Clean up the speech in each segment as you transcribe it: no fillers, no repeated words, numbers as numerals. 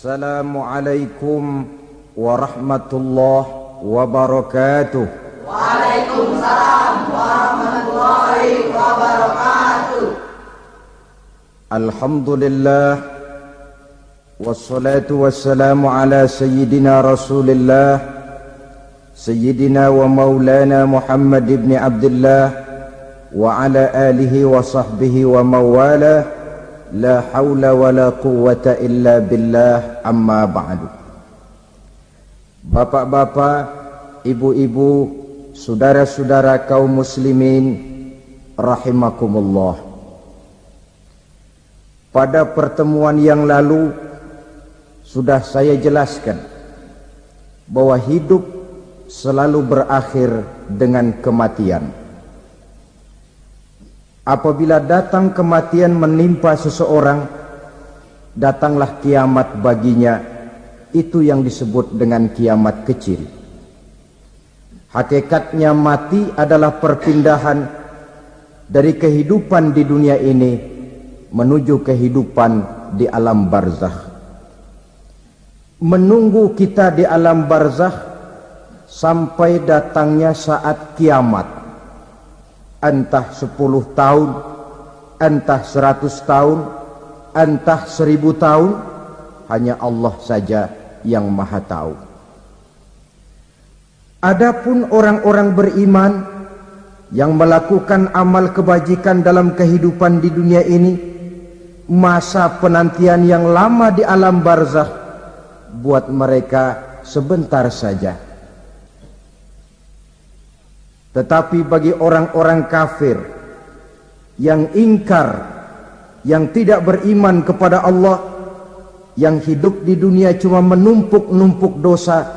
Assalamualaikum warahmatullahi wabarakatuh. Waalaikumsalam warahmatullahi wabarakatuh. Alhamdulillah wassalatu wassalamu ala sayyidina Rasulillah sayyidina wa maulana Muhammad ibn Abdullah wa ala alihi wa sahbihi wa mawalah. La haula wa la quwwata illa billah, amma ba'du. Bapak-bapak, ibu-ibu, saudara-saudara kaum muslimin rahimakumullah. Pada pertemuan yang lalu sudah saya jelaskan bahwa hidup selalu berakhir dengan kematian. Apabila datang kematian menimpa seseorang, datanglah kiamat baginya. Itu yang disebut dengan kiamat kecil. Hakikatnya mati adalah perpindahan dari kehidupan di dunia ini menuju kehidupan di alam barzakh. Menunggu kita di alam barzakh sampai datangnya saat kiamat. Entah 10 tahun, entah 100 tahun, entah 1000 tahun, hanya Allah saja yang maha tahu. Adapun orang-orang beriman yang melakukan amal kebajikan dalam kehidupan di dunia ini, masa penantian yang lama di alam barzakh buat mereka sebentar saja. Tetapi bagi orang-orang kafir yang ingkar, yang tidak beriman kepada Allah, yang hidup di dunia cuma menumpuk-numpuk dosa,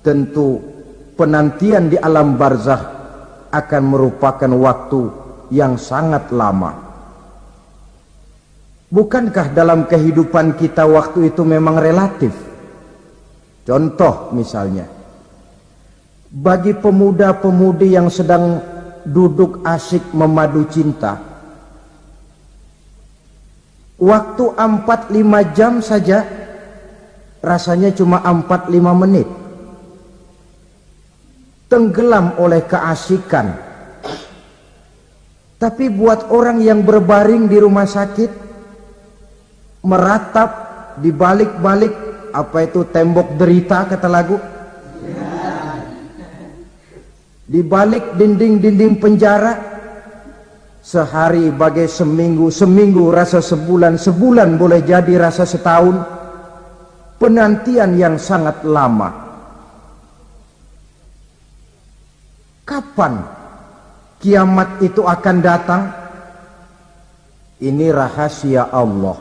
tentu penantian di alam barzakh akan merupakan waktu yang sangat lama. Bukankah dalam kehidupan kita waktu itu memang relatif? Contoh misalnya, bagi pemuda-pemudi yang sedang duduk asyik memadu cinta, waktu 4-5 jam saja rasanya cuma 4-5 menit. Tenggelam oleh keasikan. Tapi buat orang yang berbaring di rumah sakit, meratap di balik-balik apa itu tembok derita kata lagu, di balik dinding-dinding penjara, sehari bagai seminggu, seminggu rasa sebulan, sebulan boleh jadi rasa setahun. Penantian yang sangat lama. Kapan kiamat itu akan datang? Ini rahasia Allah.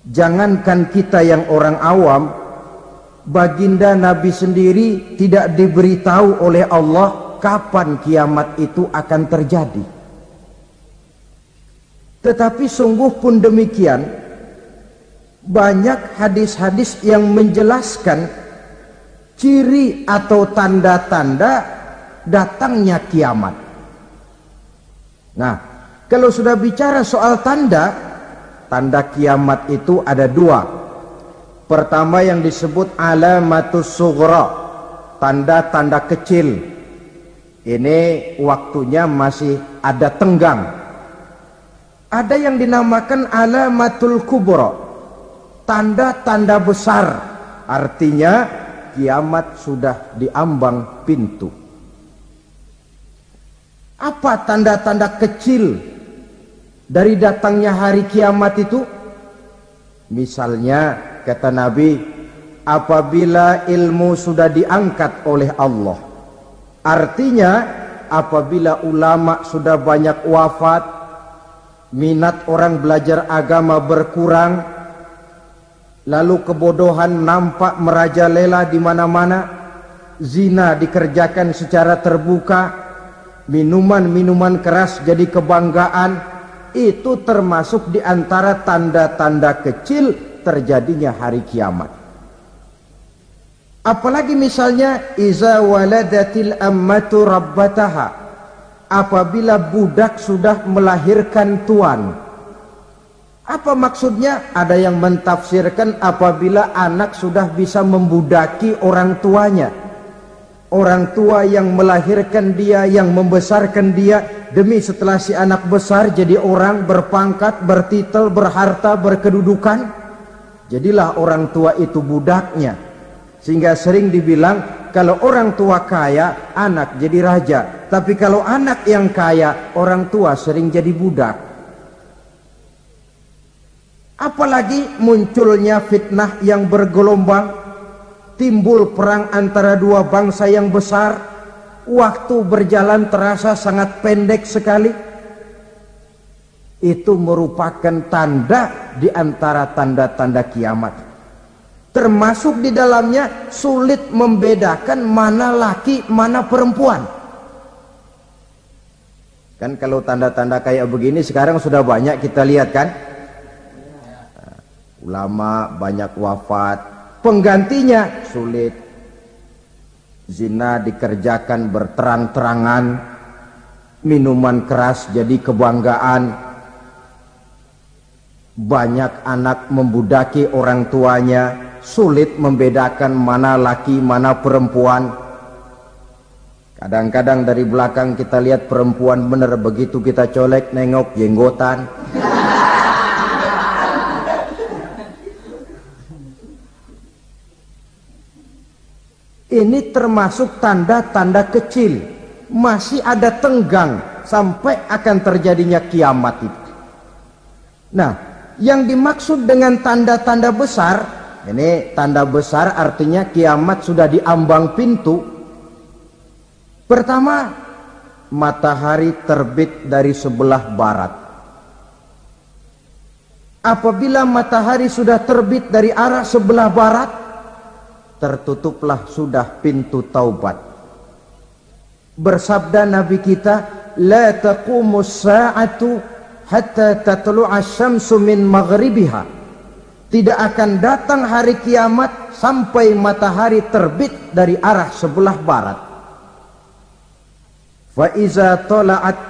Jangankan kita yang orang awam, baginda Nabi sendiri tidak diberitahu oleh Allah kapan kiamat itu akan terjadi. Tetapi sungguh pun demikian, banyak hadis-hadis yang menjelaskan ciri atau tanda-tanda datangnya kiamat. Nah, kalau sudah bicara soal tanda kiamat itu ada 2. Pertama yang disebut alamatus sughra, tanda-tanda kecil. Ini waktunya masih ada tenggang. Ada yang dinamakan alamatul kubra, tanda-tanda besar. Artinya kiamat sudah diambang pintu. Apa tanda-tanda kecil dari datangnya hari kiamat itu? Misalnya kata Nabi, apabila ilmu sudah diangkat oleh Allah, artinya apabila ulama sudah banyak wafat, minat orang belajar agama berkurang, lalu kebodohan nampak merajalela di mana-mana, zina dikerjakan secara terbuka, minuman-minuman keras jadi kebanggaan, itu termasuk di antara tanda-tanda kecil terjadinya hari kiamat. Apalagi misalnya iza waladatil ammatu rabbataha, apabila budak sudah melahirkan tuan. Apa maksudnya? Ada yang mentafsirkan apabila anak sudah bisa membudaki orang tuanya. Orang tua yang melahirkan dia, yang membesarkan dia, demi setelah si anak besar jadi orang berpangkat, bertitel, berharta, berkedudukan. Jadilah orang tua itu budaknya. Sehingga sering dibilang kalau orang tua kaya, anak jadi raja. Tapi kalau anak yang kaya, orang tua sering jadi budak. Apalagi munculnya fitnah yang bergelombang, timbul perang antara dua bangsa yang besar, waktu berjalan terasa sangat pendek sekali. Itu merupakan tanda di antara tanda-tanda kiamat. Termasuk di dalamnya sulit membedakan mana laki, mana perempuan. Kan kalau tanda-tanda kayak begini sekarang sudah banyak kita lihat kan. Ulama banyak wafat, penggantinya sulit. Zina dikerjakan berterang-terangan, minuman keras jadi kebanggaan. Banyak anak membudaki orang tuanya, sulit membedakan mana laki mana perempuan. Kadang-kadang dari belakang kita lihat perempuan bener, begitu kita colek nengok jenggotan. Ini termasuk tanda-tanda kecil, masih ada tenggang sampai akan terjadinya kiamat itu. Nah, yang dimaksud dengan tanda-tanda besar, ini tanda besar artinya kiamat sudah di ambang pintu. Pertama, matahari terbit dari sebelah barat. Apabila matahari sudah terbit dari arah sebelah barat, tertutuplah sudah pintu taubat. Bersabda Nabi kita, la taqumus sa'atu hatta tatlu'a syamsu min maghribiha. Tidak akan datang hari kiamat sampai matahari terbit dari arah sebelah barat. Fa iza tala'at,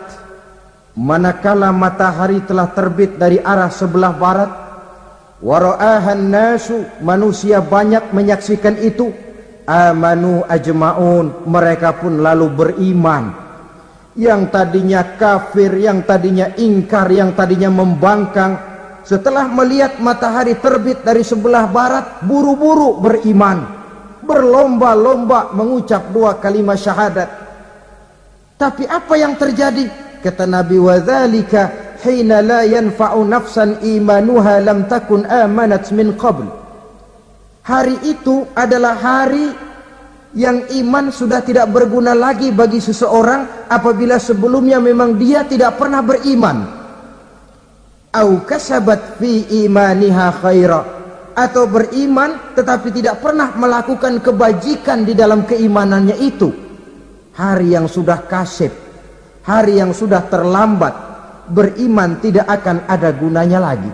manakala matahari telah terbit dari arah sebelah barat, wara'ahan nasu, manusia banyak menyaksikan itu, amanu ajma'un, mereka pun lalu beriman. Yang tadinya kafir, yang tadinya ingkar, yang tadinya membangkang, setelah melihat matahari terbit dari sebelah barat, buru-buru beriman, berlomba-lomba mengucap dua kalimat syahadat. Tapi apa yang terjadi? Kata Nabi, wadzalika hina la yanfa'u nafsan imanuha lam takun amanat min qabl. Hari itu adalah hari yang iman sudah tidak berguna lagi bagi seseorang apabila sebelumnya memang dia tidak pernah beriman. Au kasabat fi imaniha khaira, atau beriman tetapi tidak pernah melakukan kebajikan di dalam keimanannya itu. Hari yang sudah kasib, hari yang sudah terlambat, beriman tidak akan ada gunanya lagi.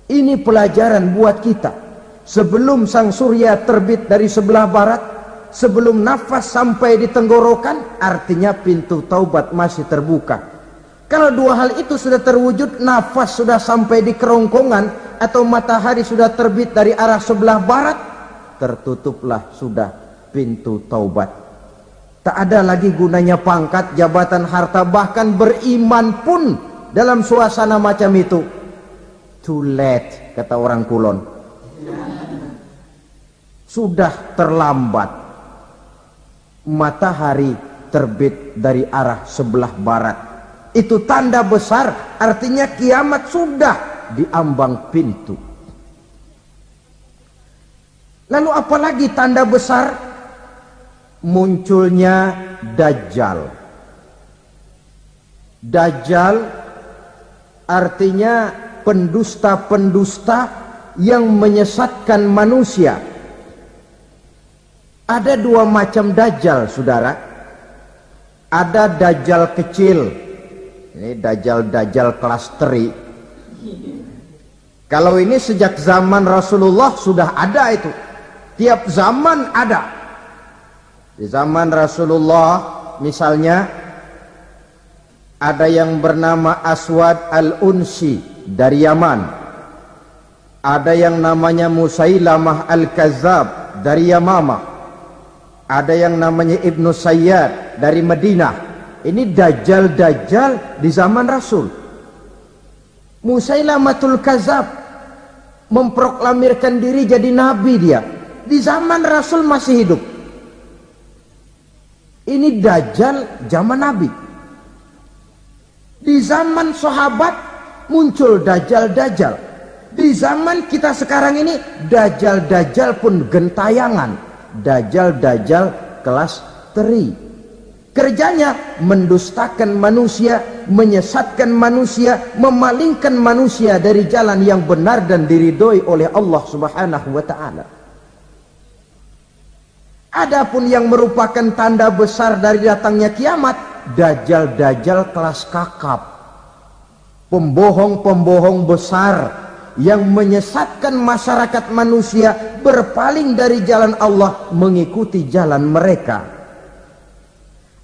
Ini pelajaran buat kita. Sebelum sang surya terbit dari sebelah barat, sebelum nafas sampai di tenggorokan, artinya pintu taubat masih terbuka. Kalau dua hal itu sudah terwujud, nafas sudah sampai di kerongkongan atau matahari sudah terbit dari arah sebelah barat, tertutuplah sudah pintu taubat. Tak ada lagi gunanya pangkat, jabatan, harta, bahkan beriman pun dalam suasana macam itu. Too late, kata orang Kulon. Sudah terlambat. Matahari terbit dari arah sebelah barat. Itu tanda besar, artinya kiamat sudah di ambang pintu. Lalu apalagi tanda besar? Munculnya Dajjal. Dajjal artinya pendusta-pendusta yang menyesatkan manusia. Ada dua macam Dajjal, saudara. Ada Dajjal kecil. Ini Dajjal kelas teri. Kalau ini sejak zaman Rasulullah sudah ada itu. Tiap zaman ada. Di zaman Rasulullah misalnya ada yang bernama Aswad al-Unsi, dari Yaman. Ada yang namanya Musailamah Al-Kazzab dari Yamamah. Ada yang namanya Ibnu Sayyad dari Madinah. Ini dajjal-dajjal di zaman Rasul. Musailamatul Kazzab memproklamirkan diri jadi nabi dia. Di zaman Rasul masih hidup. Ini dajjal zaman Nabi. Di zaman sahabat muncul dajjal-dajjal. Di zaman kita sekarang ini dajjal-dajjal pun gentayangan. Dajjal-dajjal kelas teri. Kerjanya mendustakan manusia, menyesatkan manusia, memalingkan manusia dari jalan yang benar dan diridhoi oleh Allah Subhanahu wa taala. Adapun yang merupakan tanda besar dari datangnya kiamat, dajjal-dajjal kelas kakap. Pembohong-pembohong besar yang menyesatkan masyarakat manusia berpaling dari jalan Allah mengikuti jalan mereka.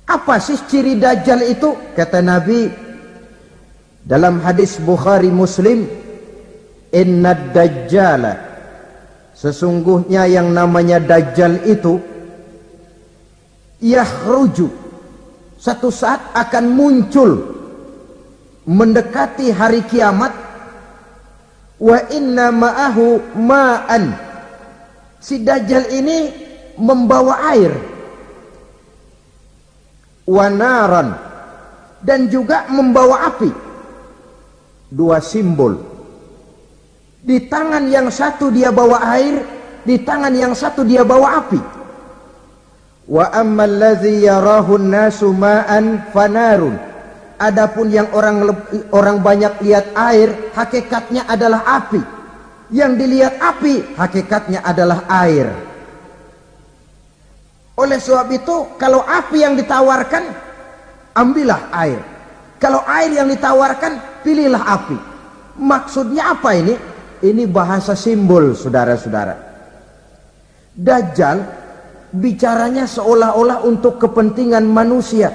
Apa sih ciri dajjal itu? Kata Nabi dalam hadis Bukhari Muslim, innad dajjala, sesungguhnya yang namanya dajjal itu yakhruju, satu saat akan muncul mendekati hari kiamat. Wa inna ma'ahu ma'an, si dajjal ini membawa air. Wa naran, dan juga membawa api. Dua simbol. Di tangan yang satu dia bawa air, di tangan yang satu dia bawa api. Wa ammal ladzi yarahu an-nasu ma'an fanarun, adapun yang orang banyak lihat air, hakikatnya adalah api. Yang dilihat api, hakikatnya adalah air. Oleh sebab itu, kalau api yang ditawarkan, ambillah air. Kalau air yang ditawarkan, pilihlah api. Maksudnya apa ini? Ini bahasa simbol, saudara-saudara. Dajjal bicaranya seolah-olah untuk kepentingan manusia,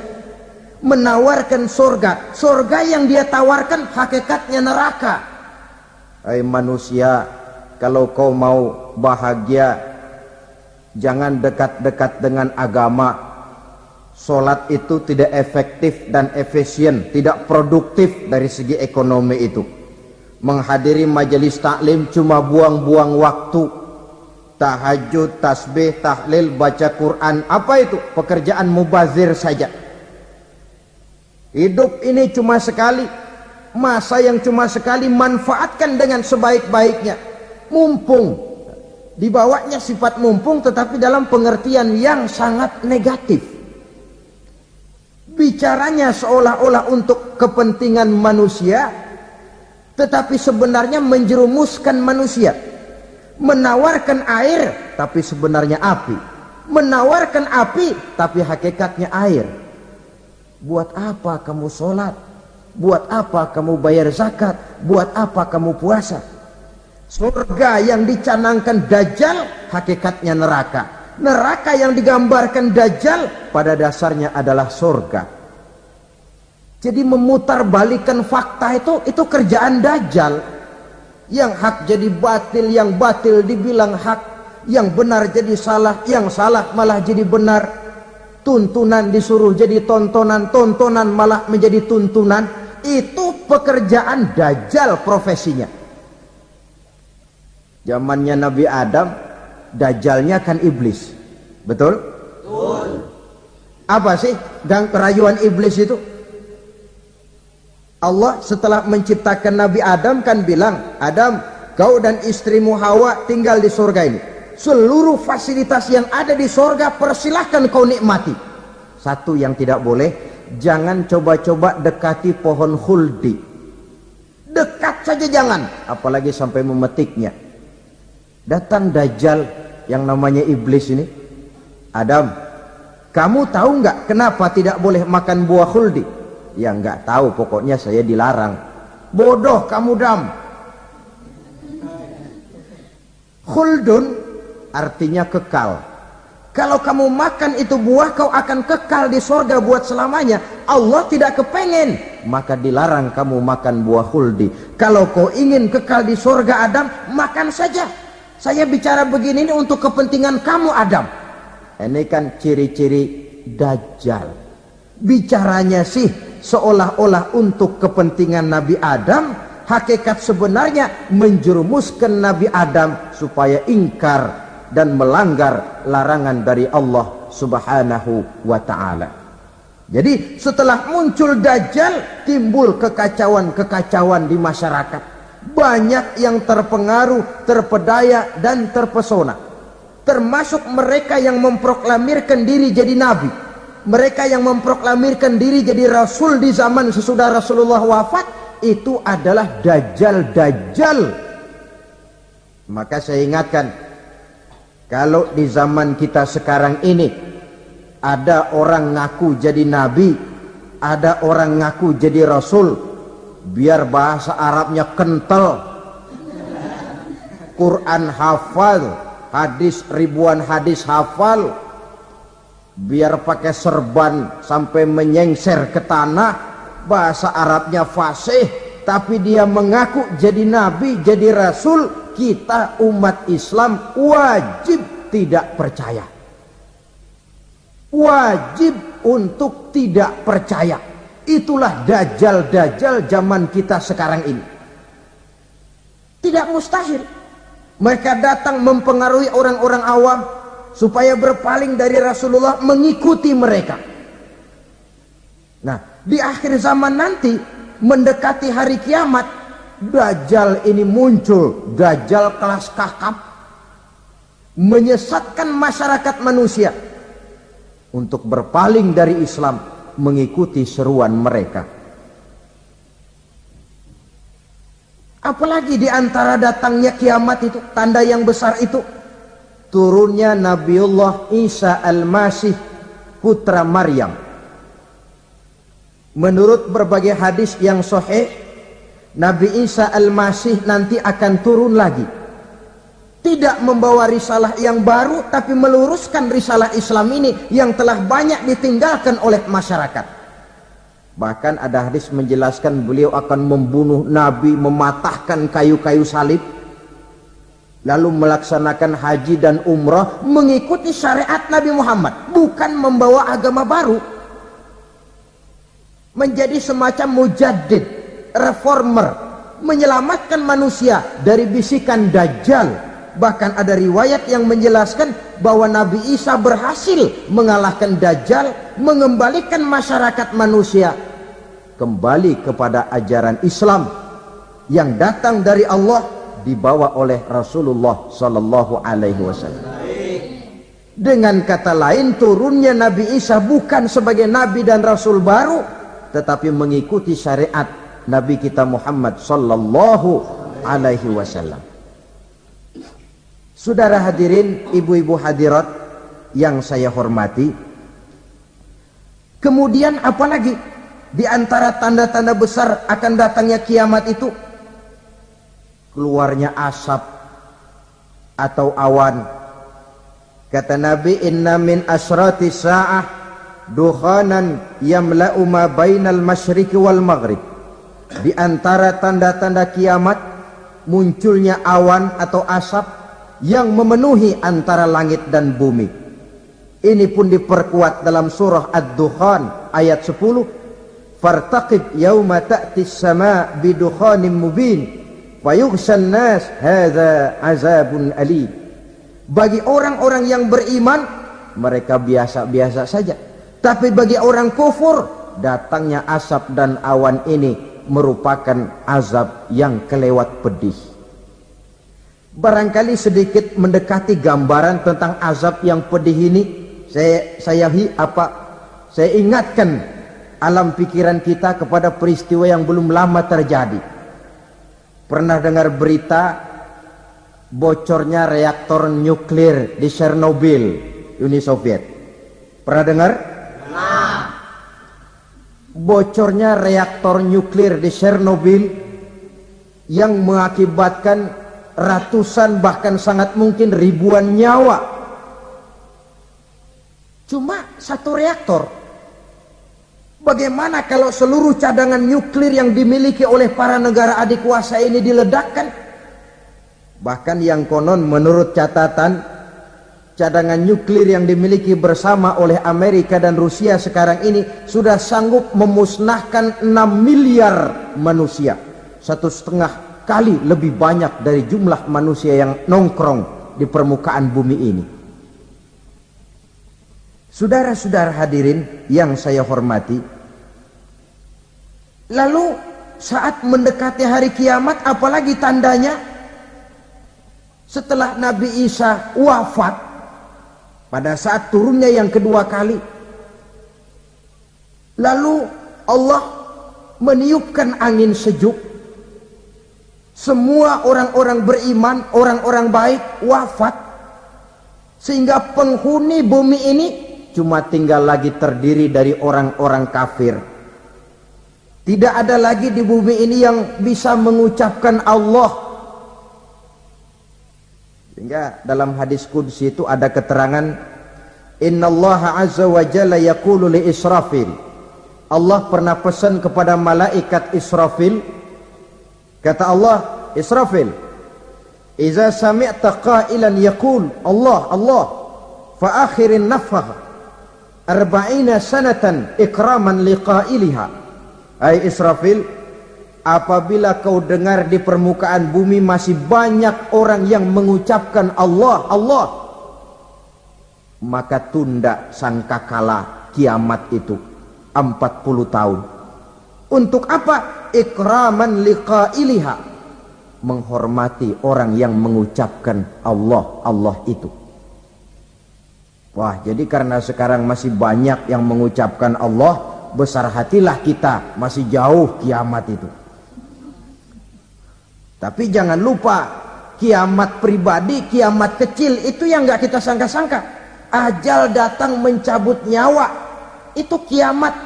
menawarkan surga. Surga yang dia tawarkan hakikatnya neraka. Hai manusia, kalau kau mau bahagia, jangan dekat-dekat dengan agama. Solat itu tidak efektif dan efisien, tidak produktif dari segi ekonomi itu. Menghadiri majelis taklim cuma buang-buang waktu. Tahajud, tasbih, tahlil, baca Quran, apa itu? Pekerjaan mubazir saja. Hidup ini cuma sekali, masa yang cuma sekali, manfaatkan dengan sebaik-baiknya. Mumpung. Dibawanya sifat mumpung, tetapi dalam pengertian yang sangat negatif. Bicaranya seolah-olah untuk kepentingan manusia, tetapi sebenarnya menjerumuskan manusia. Menawarkan air, tapi sebenarnya api. Menawarkan api, tapi hakikatnya air. Buat apa kamu sholat? Buat apa kamu bayar zakat? Buat apa kamu puasa? Surga yang dicanangkan dajjal, hakikatnya neraka. Neraka yang digambarkan dajjal, pada dasarnya adalah surga. Jadi memutarbalikkan fakta itu kerjaan dajjal. Yang hak jadi batil, yang batil dibilang hak, yang benar jadi salah, yang salah malah jadi benar. Tuntunan disuruh jadi tontonan, tontonan malah menjadi tuntunan. Itu pekerjaan dajjal profesinya. Zamannya Nabi Adam, dajjalnya kan iblis. Betul? Betul. Apa sih gang kerayuan iblis itu? Allah setelah menciptakan Nabi Adam kan bilang, Adam, kau dan istrimu Hawa tinggal di surga ini. Seluruh fasilitas yang ada di surga persilahkan kau nikmati. Satu yang tidak boleh, jangan coba-coba dekati pohon khuldi. Dekat saja jangan, apalagi sampai memetiknya. Datang dajjal yang namanya iblis ini. Adam, kamu tahu nggak kenapa tidak boleh makan buah khuldi? Ya nggak tahu, pokoknya saya dilarang. Bodoh kamu Dam. Khuldun artinya kekal. Kalau kamu makan itu buah, kau akan kekal di surga buat selamanya. Allah tidak kepengen, maka dilarang kamu makan buah khuldi. Kalau kau ingin kekal di surga Adam, makan saja. Saya bicara begini ini untuk kepentingan kamu Adam. Ini kan ciri-ciri Dajjal. Bicaranya sih seolah-olah untuk kepentingan Nabi Adam, hakikat sebenarnya menjerumuskan Nabi Adam supaya ingkar dan melanggar larangan dari Allah Subhanahu wa ta'ala. Jadi setelah muncul Dajjal, timbul kekacauan-kekacauan di masyarakat. Banyak yang terpengaruh, terpedaya dan terpesona, termasuk mereka yang memproklamirkan diri jadi nabi, mereka yang memproklamirkan diri jadi rasul di zaman sesudah Rasulullah wafat. Itu adalah Dajjal. Maka saya ingatkan, kalau di zaman kita sekarang ini ada orang ngaku jadi nabi, ada orang ngaku jadi rasul, biar bahasa Arabnya kental, Quran hafal, hadis ribuan hadis hafal, biar pakai serban sampai menyengser ke tanah, bahasa Arabnya fasih, tapi dia mengaku jadi nabi, jadi rasul. Kita umat Islam wajib tidak percaya, wajib untuk tidak percaya. Itulah Dajjal zaman kita sekarang ini. Tidak mustahil mereka datang mempengaruhi orang-orang awam supaya berpaling dari Rasulullah, mengikuti mereka. Nah, di akhir zaman nanti mendekati hari kiamat, Dajjal ini muncul, Dajjal kelas kakap, menyesatkan masyarakat manusia untuk berpaling dari Islam, mengikuti seruan mereka. Apalagi di antara datangnya kiamat itu, tanda yang besar itu, turunnya Nabiullah Isa Al-Masih, putra Maryam. Menurut berbagai hadis yang sahih, Nabi Isa Al-Masih nanti akan turun lagi, tidak membawa risalah yang baru, tapi meluruskan risalah Islam ini yang telah banyak ditinggalkan oleh masyarakat. Bahkan ada hadis menjelaskan beliau akan membunuh Nabi, mematahkan kayu-kayu salib, lalu melaksanakan haji dan umrah mengikuti syariat Nabi Muhammad, bukan membawa agama baru. Menjadi semacam mujaddid, reformer, menyelamatkan manusia dari bisikan Dajjal. Bahkan ada riwayat yang menjelaskan bahwa Nabi Isa berhasil mengalahkan Dajjal, mengembalikan masyarakat manusia kembali kepada ajaran Islam yang datang dari Allah, dibawa oleh Rasulullah sallallahu alaihi wasallam. Dengan kata lain, turunnya Nabi Isa bukan sebagai nabi dan rasul baru, tetapi mengikuti syariat Nabi kita Muhammad sallallahu alaihi wasallam. Saudara hadirin, ibu-ibu hadirat yang saya hormati, kemudian apalagi di antara tanda-tanda besar akan datangnya kiamat itu? Keluarnya asap atau awan. Kata Nabi, inna min asyrati sa'ah dukhanan yamla'u ma bainal masyriqi wal maghrib. Di antara tanda-tanda kiamat, munculnya awan atau asap yang memenuhi antara langit dan bumi. Ini pun diperkuat dalam surah Ad-Dukhan ayat 10. Fartaqib yauma ta'tis sama' bidukhanim mubin fayughshan nas hadza azabun alim. Bagi orang-orang yang beriman, mereka biasa-biasa saja. Tapi bagi orang kufur, datangnya asap dan awan ini merupakan azab yang kelewat pedih. Barangkali sedikit mendekati gambaran tentang azab yang pedih ini, saya ingatkan alam pikiran kita kepada peristiwa yang belum lama terjadi. Pernah dengar berita bocornya reaktor nuklir di Chernobyl, Uni Soviet? Pernah dengar? Bocornya reaktor nuklir di Chernobyl yang mengakibatkan ratusan bahkan sangat mungkin ribuan nyawa. cuma satu reaktor. Bagaimana kalau seluruh cadangan nuklir yang dimiliki oleh para negara adik kuasa ini diledakkan? Bahkan yang konon menurut catatan, cadangan nuklir yang dimiliki bersama oleh Amerika dan Rusia sekarang ini sudah sanggup memusnahkan 6 miliar manusia. 1,5 kali lebih banyak dari jumlah manusia yang nongkrong di permukaan bumi ini. Saudara-saudara hadirin yang saya hormati, lalu saat mendekati hari kiamat, apalagi tandanya? Setelah Nabi Isa wafat, pada saat turunnya yang kedua kali, lalu Allah meniupkan angin sejuk. Semua orang-orang beriman, orang-orang baik wafat, sehingga penghuni bumi ini cuma tinggal lagi terdiri dari orang-orang kafir. Tidak ada lagi di bumi ini yang bisa mengucapkan Allah. Sehingga dalam hadis qudsi itu ada keterangan, Innallaha azza wa jalla yaqulu li Israfil. Allah pernah pesan kepada malaikat Israfil, kata Allah, Israfil, iza sami'ta qailan yaqul Allah Allah fa akhirin nafkhah 40 sanatan ikraman liqailiha. Hai Israfil, apabila kau dengar di permukaan bumi masih banyak orang yang mengucapkan Allah Allah, maka tunda sangkakala kiamat itu 40 tahun. Untuk apa? Ikraman liqailiha, menghormati orang yang mengucapkan Allah Allah itu. Wah, jadi karena sekarang masih banyak yang mengucapkan Allah, besar hatilah kita, masih jauh kiamat itu. Tapi jangan lupa, kiamat pribadi, kiamat kecil itu yang gak kita sangka-sangka. Ajal datang mencabut nyawa, itu kiamat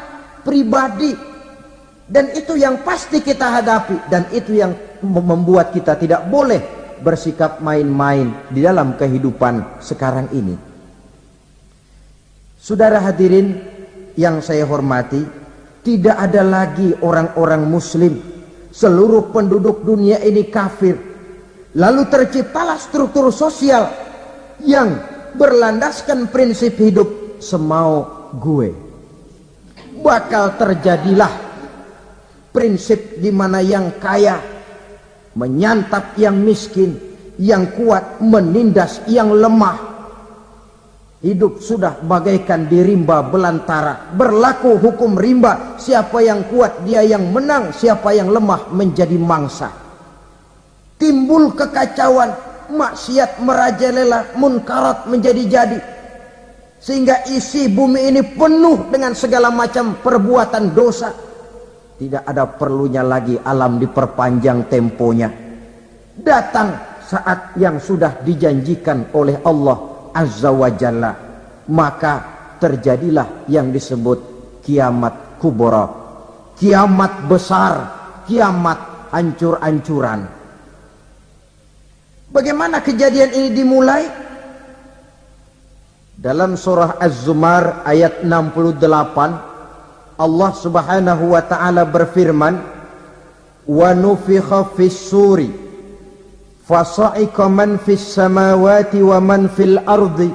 pribadi. Dan itu yang pasti kita hadapi, dan itu yang membuat kita tidak boleh bersikap main-main di dalam kehidupan sekarang ini. Saudara hadirin yang saya hormati, tidak ada lagi orang-orang muslim. Seluruh penduduk dunia ini kafir. Lalu terciptalah struktur sosial yang berlandaskan prinsip hidup semau gue. Bakal terjadilah prinsip di mana yang kaya menyantap yang miskin, yang kuat menindas yang lemah. Hidup sudah bagaikan di rimba belantara, berlaku hukum rimba. Siapa yang kuat dia yang menang, siapa yang lemah menjadi mangsa. Timbul kekacauan, maksiat merajalela, munkarat menjadi-jadi, sehingga isi bumi ini penuh dengan segala macam perbuatan dosa. Tidak ada perlunya lagi alam diperpanjang temponya. Datang saat yang sudah dijanjikan oleh Allah Azza wa Jalla, maka terjadilah yang disebut kiamat kubra, kiamat besar, kiamat hancur-hancuran. Bagaimana kejadian ini dimulai? Dalam surah Az-Zumar ayat 68, Allah subhanahu wa ta'ala berfirman, wa nufikha fis suri fasa'iqa man fis samawati wa man fil ardi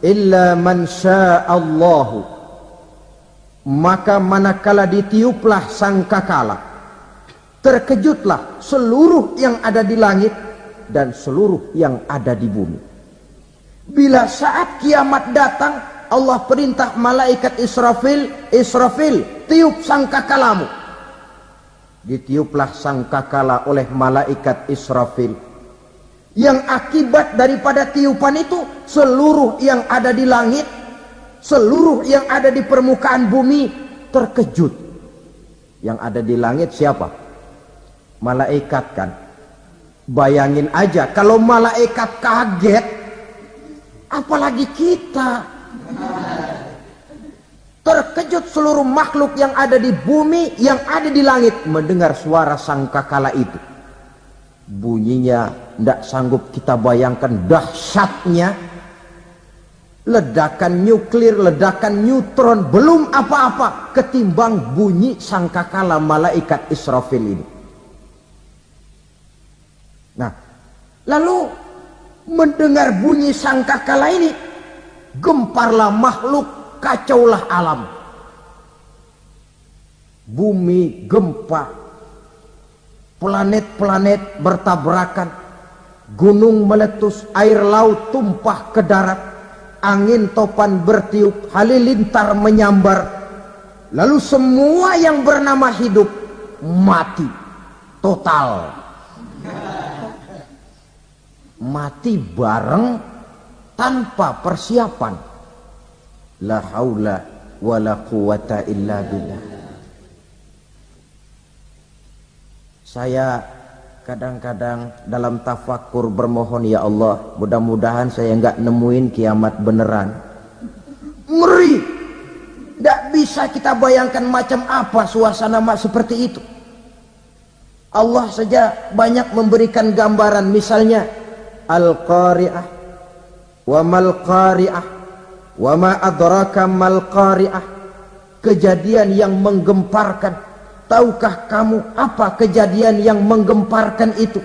illa man sya'allahu. Maka manakala ditiuplah sangkakala, terkejutlah seluruh yang ada di langit dan seluruh yang ada di bumi. Bila saat kiamat datang, Allah perintah malaikat Israfil, Israfil, tiup sangkakalamu. Ditiuplah sangkakala oleh malaikat Israfil. Yang akibat daripada tiupan itu, seluruh yang ada di langit, seluruh yang ada di permukaan bumi terkejut. Yang ada di langit siapa? Malaikat kan. Bayangin aja kalau malaikat kaget, apalagi kita. Terkejut seluruh makhluk yang ada di bumi, yang ada di langit mendengar suara sangkakala itu. Bunyinya tidak sanggup kita bayangkan dahsyatnya. ledakan nuklir, ledakan neutron, belum apa-apa ketimbang bunyi sangkakala malaikat Israfil ini. Nah, lalu mendengar bunyi sangkakala ini, gemparlah makhluk, kacaulah alam. Bumi gempa, planet-planet bertabrakan, gunung meletus, air laut tumpah ke darat, angin topan bertiup, halilintar menyambar. Lalu semua yang bernama hidup mati total. Mati bareng tanpa persiapan. La haula wala quwata illa billah. Saya kadang-kadang dalam tafakur bermohon, ya Allah, mudah-mudahan saya enggak nemuin kiamat beneran. Ngeri. Tidak bisa kita bayangkan macam apa suasana seperti itu. Allah saja banyak memberikan gambaran, misalnya Al-Qari'ah, wa mal qari'ah, wa ma adraka mal qari'ah. Kejadian yang menggemparkan. Tahukah kamu apa kejadian yang menggemparkan itu?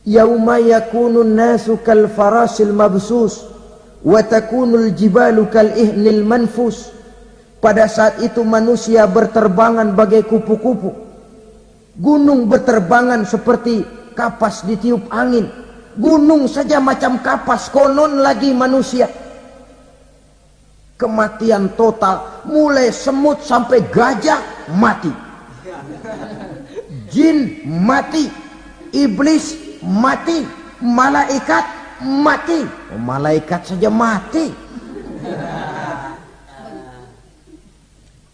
Yauma yakunun nasu kal farasil mabsus wa takunul jibalu kal ihnil manfus. Pada saat itu manusia berterbangan bagai kupu-kupu. Gunung berterbangan seperti kapas ditiup angin. Gunung saja macam kapas, konon lagi manusia. Kematian total, mulai semut sampai gajah mati, jin mati, iblis mati, malaikat mati. Malaikat saja mati.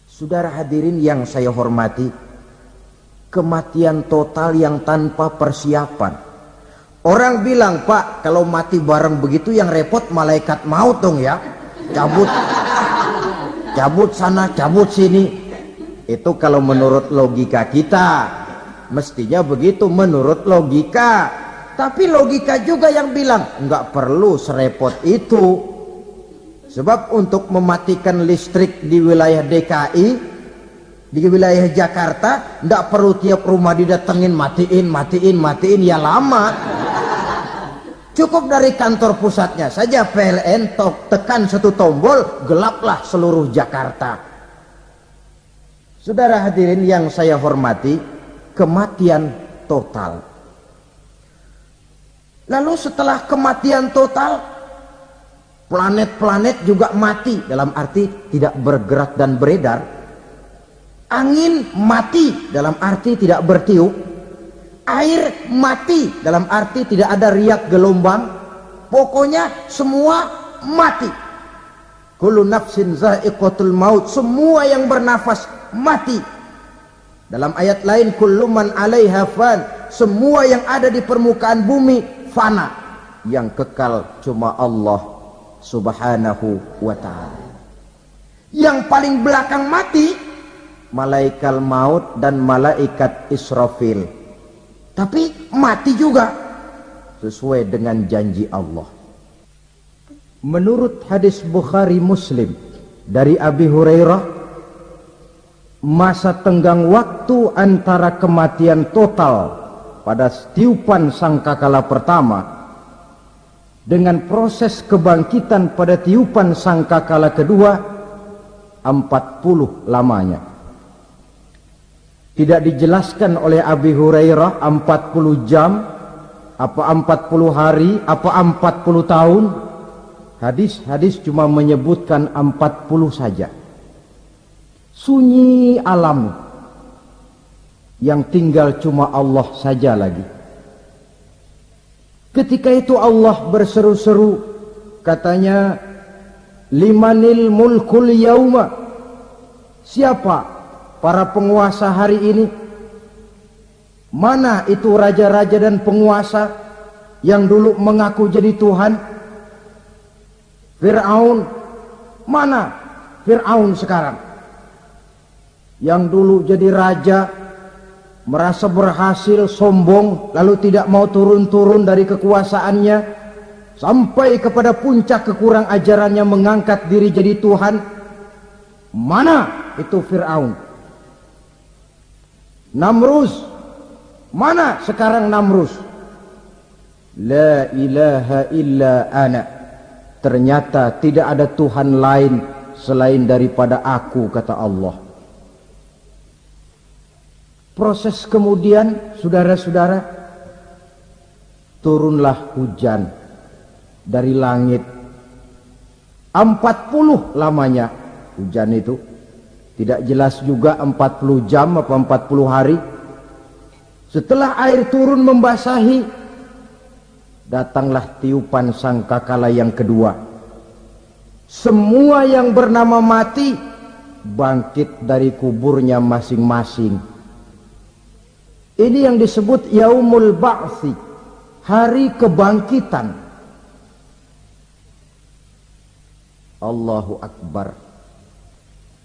Saudara hadirin yang saya hormati, kematian total yang tanpa persiapan. Orang bilang, Pak, kalau mati bareng begitu yang repot malaikat maut dong ya. Cabut sana, cabut sini. Itu kalau menurut logika kita, mestinya begitu menurut logika. Tapi logika juga yang bilang nggak perlu serepot itu. Sebab untuk mematikan listrik di wilayah DKI, di wilayah Jakarta, nggak perlu tiap rumah didatengin matiin, ya lama. Cukup dari kantor pusatnya saja PLN tekan satu tombol, gelaplah seluruh Jakarta. Saudara hadirin yang saya hormati, kematian total. Lalu setelah kematian total, planet-planet juga mati, dalam arti tidak bergerak dan beredar. Angin mati, dalam arti tidak bertiup. Air mati, dalam arti tidak ada riak gelombang. Pokoknya semua mati. Kullu nafsin za'iqatul maut, semua yang bernafas mati. Dalam ayat lain, kullu man 'alaiha fan, semua yang ada di permukaan bumi fana. Yang kekal cuma Allah Subhanahu wa ta'ala. Yang paling belakang mati malaikat maut dan malaikat Israfil. Tapi mati juga sesuai dengan janji Allah. Menurut hadis Bukhari Muslim dari Abi Hurairah, masa tenggang waktu antara kematian total pada tiupan sangkakala pertama dengan proses kebangkitan pada tiupan sangkakala kedua 40 lamanya. Tidak dijelaskan oleh Abi Hurairah 40 jam, apa 40 hari, apa 40 tahun. Hadis-hadis cuma menyebutkan 40 saja. Sunyi alam, yang tinggal cuma Allah saja lagi. Ketika itu Allah berseru-seru, katanya, limanil mulkul yauma, siapa para penguasa hari ini? Mana itu raja-raja dan penguasa yang dulu mengaku jadi Tuhan? Fir'aun. Mana Fir'aun sekarang? Yang dulu jadi raja, merasa berhasil, sombong, lalu tidak mau turun-turun dari kekuasaannya. sampai kepada puncak kekurang ajarannya mengangkat diri jadi Tuhan. Mana itu Fir'aun? Namrus, mana sekarang Namrus? La ilaha illa ana. Ternyata tidak ada Tuhan lain selain daripada aku, kata Allah. Proses kemudian, saudara-saudara, turunlah hujan dari langit. 40 lamanya hujan itu. Tidak jelas juga 40 jam apa 40 hari. Setelah air turun membasahi, datanglah tiupan sangkakala yang kedua. Semua yang bernama mati bangkit dari kuburnya masing-masing. Ini yang disebut Yaumul Ba'thi, hari kebangkitan. Allahu Akbar.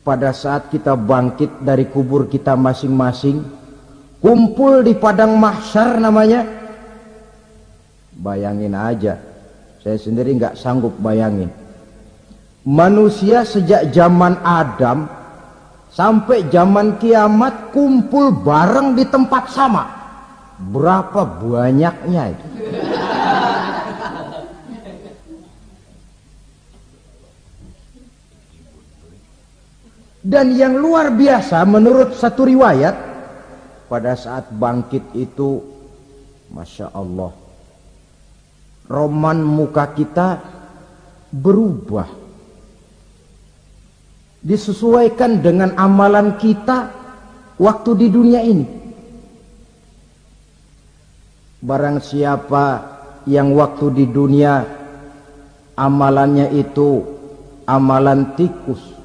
Pada saat kita bangkit dari kubur kita masing-masing, kumpul di padang mahsyar namanya. Bayangin aja, saya sendiri nggak sanggup bayangin. Manusia sejak zaman Adam sampai zaman kiamat kumpul bareng di tempat sama. Berapa banyaknya itu? Dan yang luar biasa menurut satu riwayat, pada saat bangkit itu, Masya Allah, roman muka kita berubah, disesuaikan dengan amalan kita waktu di dunia ini. Barang siapa yang waktu di dunia amalannya itu amalan tikus,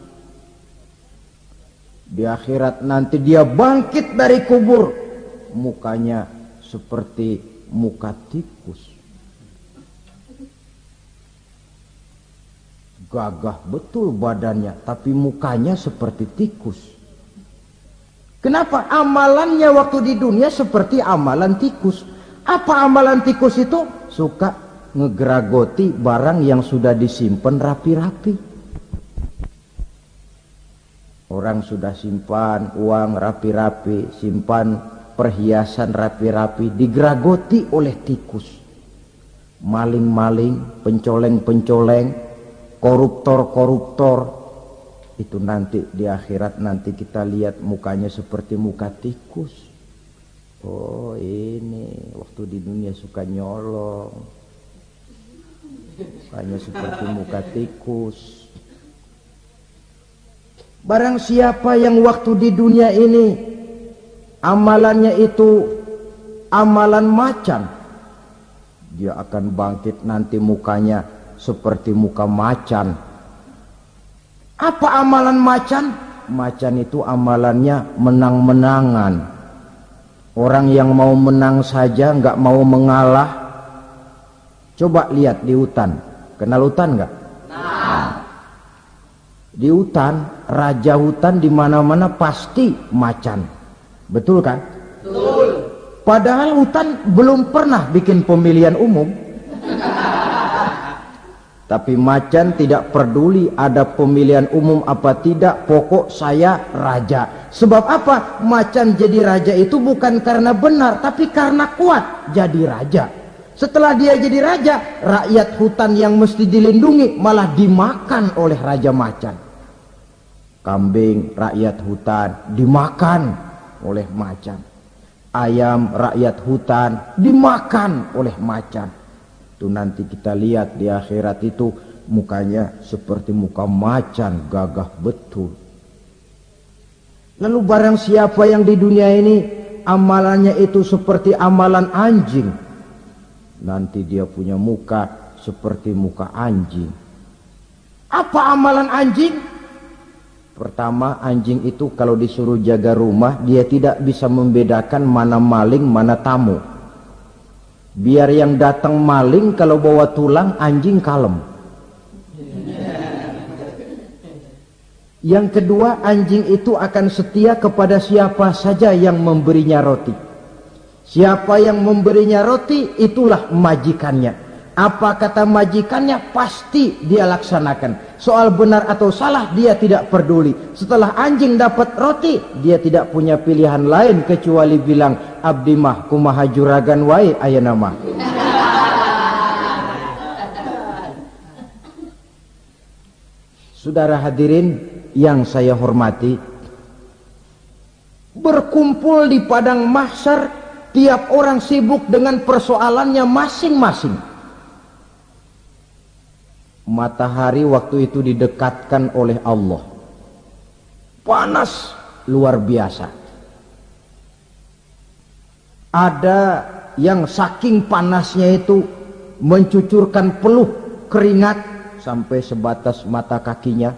di akhirat nanti dia bangkit dari kubur, mukanya seperti muka tikus. Gagah betul badannya, tapi mukanya seperti tikus. Kenapa? Amalannya waktu di dunia seperti amalan tikus. Apa amalan tikus itu? Suka ngegeragoti barang yang sudah disimpan rapi-rapi. Orang sudah simpan uang rapi-rapi, simpan perhiasan rapi-rapi, digeragoti oleh tikus. Maling-maling, pencoleng-pencoleng, koruptor-koruptor, itu nanti di akhirat nanti kita lihat mukanya seperti muka tikus. Oh, ini waktu di dunia suka nyolong, mukanya seperti muka tikus. Barang siapa yang waktu di dunia ini amalannya itu amalan macan, dia akan bangkit nanti mukanya seperti muka macan. Apa amalan macan? Macan itu amalannya menang-menangan. Orang yang mau menang saja, nggak mau mengalah. Coba lihat di hutan. Kenal hutan nggak? Di hutan, raja hutan di mana-mana pasti macan. Betul kan? Betul. Padahal hutan belum pernah bikin pemilihan umum. Tapi macan tidak peduli ada pemilihan umum apa tidak, pokok saya raja. Sebab apa? Macan jadi raja itu bukan karena benar, tapi karena kuat jadi raja. Setelah dia jadi raja, rakyat hutan yang mesti dilindungi malah dimakan oleh raja macan. Kambing rakyat hutan dimakan oleh macan. Ayam rakyat hutan dimakan oleh macan. Itu nanti kita lihat di akhirat itu mukanya seperti muka macan, gagah betul. Lalu barang siapa yang di dunia ini amalannya itu seperti amalan anjing, nanti dia punya muka seperti muka anjing. Apa amalan anjing? Pertama, anjing itu kalau disuruh jaga rumah, dia tidak bisa membedakan mana maling, mana tamu. Biar yang datang maling, kalau bawa tulang, anjing kalem. Yang kedua, anjing itu akan setia kepada siapa saja yang memberinya roti. Siapa yang memberinya roti, itulah majikannya. Apa kata majikannya pasti dia laksanakan. Soal benar atau salah dia tidak peduli. Setelah anjing dapat roti, dia tidak punya pilihan lain kecuali bilang, abdi mah kumaha juragan wae ayeuna mah. Saudara hadirin yang saya hormati, berkumpul di padang mahsyar, tiap orang sibuk dengan persoalannya masing-masing. Matahari waktu itu didekatkan oleh Allah, panas luar biasa. Ada yang saking panasnya itu mencucurkan peluh keringat sampai sebatas mata kakinya.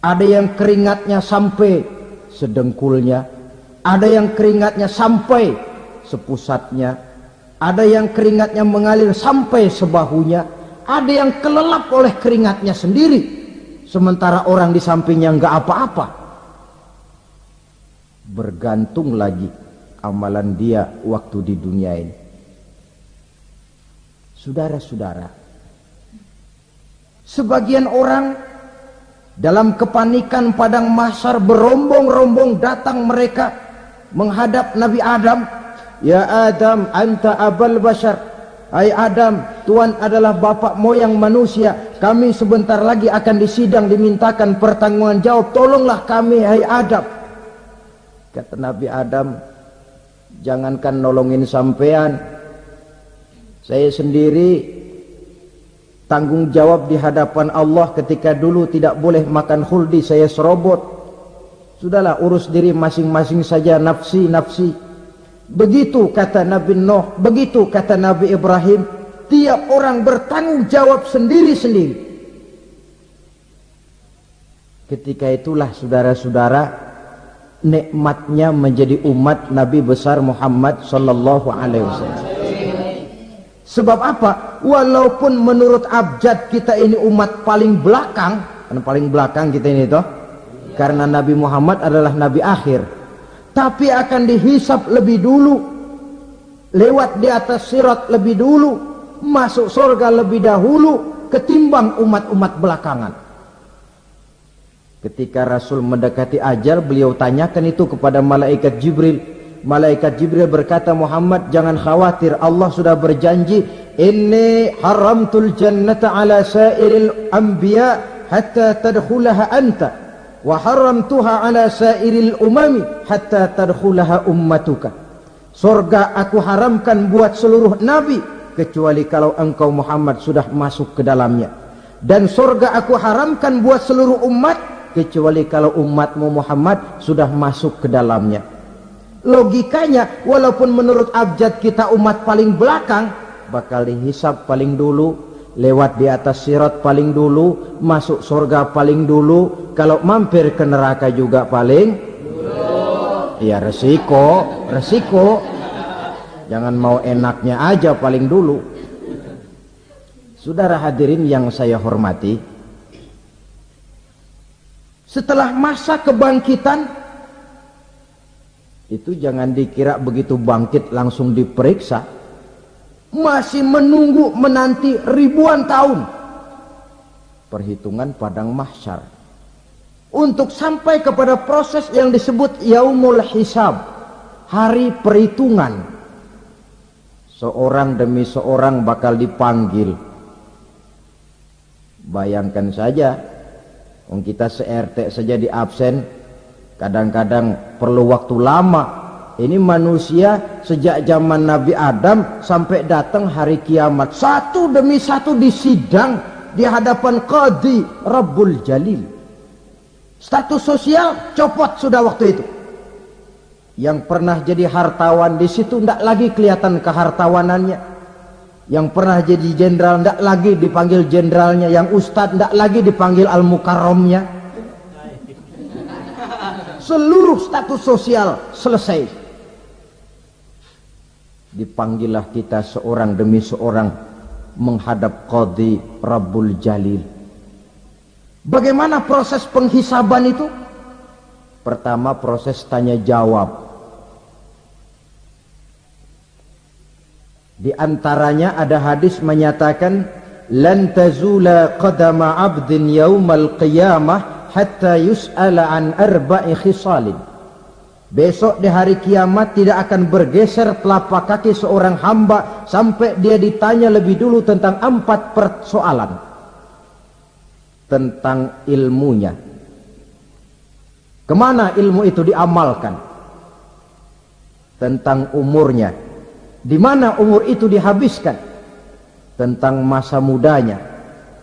Ada yang keringatnya sampai sedengkulnya, ada yang keringatnya sampai sepusatnya, ada yang keringatnya mengalir sampai sebahunya. Ada yang kelelap oleh keringatnya sendiri, sementara orang di sampingnya nggak apa-apa. Bergantung lagi amalan dia waktu di dunia ini. Saudara-saudara, sebagian orang dalam kepanikan padang mahsyar berombong-rombong datang mereka menghadap Nabi Adam. Ya Adam, anta abal bashar. Hai Adam, Tuhan adalah bapak moyang manusia. Kami sebentar lagi akan disidang, dimintakan pertanggungan jawab. Tolonglah kami, hai Adam. Kata Nabi Adam, jangankan nolongin sampean, saya sendiri tanggung jawab di hadapan Allah. Ketika dulu tidak boleh makan khuldi, saya serobot. Sudahlah, urus diri masing-masing saja, nafsi. Begitu kata Nabi Nuh, begitu kata Nabi Ibrahim. Tiap orang bertanggung jawab sendiri-sendiri. Ketika itulah saudara-saudara, nikmatnya menjadi umat Nabi besar Muhammad sallallahu alaihi wasallam. Sebab apa? Walaupun menurut abjad kita ini umat paling belakang, kan paling belakang kita ini toh, karena Nabi Muhammad adalah Nabi akhir, tapi akan dihisap lebih dulu, lewat di atas sirat lebih dulu, masuk surga lebih dahulu ketimbang umat-umat belakangan. Ketika Rasul mendekati ajal, beliau tanyakan itu kepada malaikat Jibril. Malaikat Jibril berkata, Muhammad jangan khawatir, Allah sudah berjanji, inni haramtul jannata ala sairil anbiya hatta tadkhulaha anta, wa haramtuha ala sairil umami hatta tadkhulaha ummatuka. Surga aku haramkan buat seluruh nabi kecuali kalau engkau Muhammad sudah masuk ke dalamnya, dan surga aku haramkan buat seluruh umat kecuali kalau umatmu Muhammad sudah masuk ke dalamnya. Logikanya, walaupun menurut abjad kita umat paling belakang, bakal dihisap paling dulu, lewat di atas sirat paling dulu, masuk surga paling dulu, kalau mampir ke neraka juga paling dulu. Ya resiko. Jangan mau enaknya aja paling dulu. Saudara hadirin yang saya hormati, setelah masa kebangkitan itu jangan dikira begitu bangkit langsung diperiksa. Masih menunggu menanti ribuan tahun perhitungan padang mahsyar untuk sampai kepada proses yang disebut yaumul hisab, hari perhitungan. Seorang demi seorang bakal dipanggil. Bayangkan saja, kita se-RT saja di absen, kadang-kadang perlu waktu lama. Ini manusia sejak zaman Nabi Adam sampai datang hari kiamat, satu demi satu disidang di hadapan Qadhi Rabbul Jalil. Status sosial copot sudah waktu itu. Yang pernah jadi hartawan di situ tidak lagi kelihatan kehartawanannya. Yang pernah jadi jenderal tidak lagi dipanggil jenderalnya. Yang ustadz tidak lagi dipanggil al-mukarramnya. Seluruh status sosial selesai. Dipanggillah kita seorang demi seorang menghadap Qadhi Rabbul Jalil. Bagaimana proses penghisaban itu? Pertama, proses tanya jawab. Di antaranya ada hadis menyatakan, lan tazula qadama 'abdin yaumal qiyamah hatta yus'ala an arba'i khisalin. Besok di hari kiamat tidak akan bergeser telapak kaki seorang hamba sampai dia ditanya lebih dulu tentang 4 persoalan. Tentang ilmunya. Kemana ilmu itu diamalkan? Tentang umurnya. Di mana umur itu dihabiskan? Tentang masa mudanya.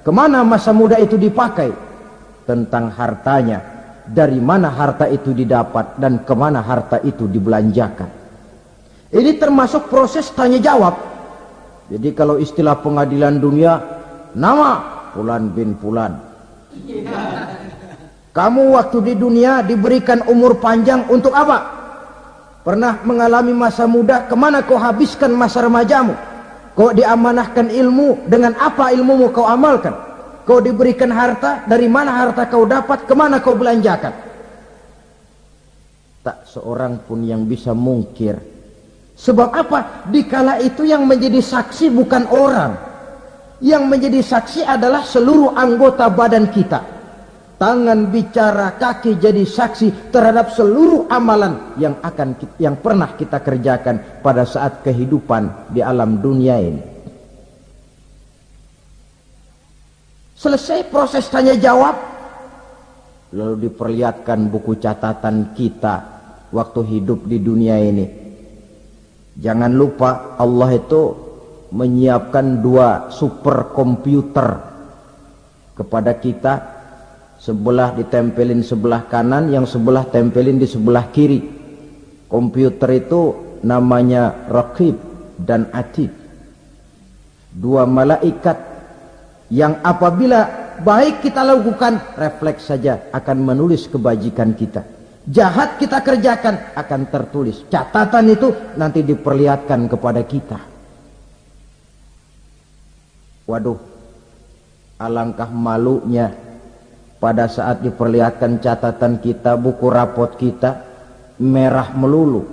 Kemana masa muda itu dipakai? Tentang hartanya. Dari mana harta itu didapat dan kemana harta itu dibelanjakan. Ini termasuk proses tanya jawab. Jadi kalau istilah pengadilan dunia, nama Fulan bin Fulan. Kamu waktu di dunia diberikan umur panjang untuk apa? Pernah mengalami masa muda, kemana kau habiskan masa remajamu? Kau diamanahkan ilmu, dengan apa ilmumu kau amalkan? Kau diberikan harta, dari mana harta kau dapat, kemana kau belanjakan? Tak seorang pun yang bisa mungkir. Sebab apa? Dikala itu yang menjadi saksi bukan orang. Yang menjadi saksi adalah seluruh anggota badan kita. Tangan bicara, kaki jadi saksi terhadap seluruh amalan yang pernah kita kerjakan pada saat kehidupan di alam dunia ini. Selesai proses tanya jawab, lalu diperlihatkan buku catatan kita waktu hidup di dunia ini. Jangan lupa Allah itu menyiapkan 2 superkomputer kepada kita. Sebelah ditempelin sebelah kanan, yang sebelah tempelin di sebelah kiri. Komputer itu namanya Raqib dan Atid. 2 malaikat yang apabila baik kita lakukan, refleks saja akan menulis kebajikan kita. Jahat kita kerjakan, akan tertulis. Catatan itu nanti diperlihatkan kepada kita. Waduh, alangkah malunya pada saat diperlihatkan catatan kita, buku rapot kita merah melulu.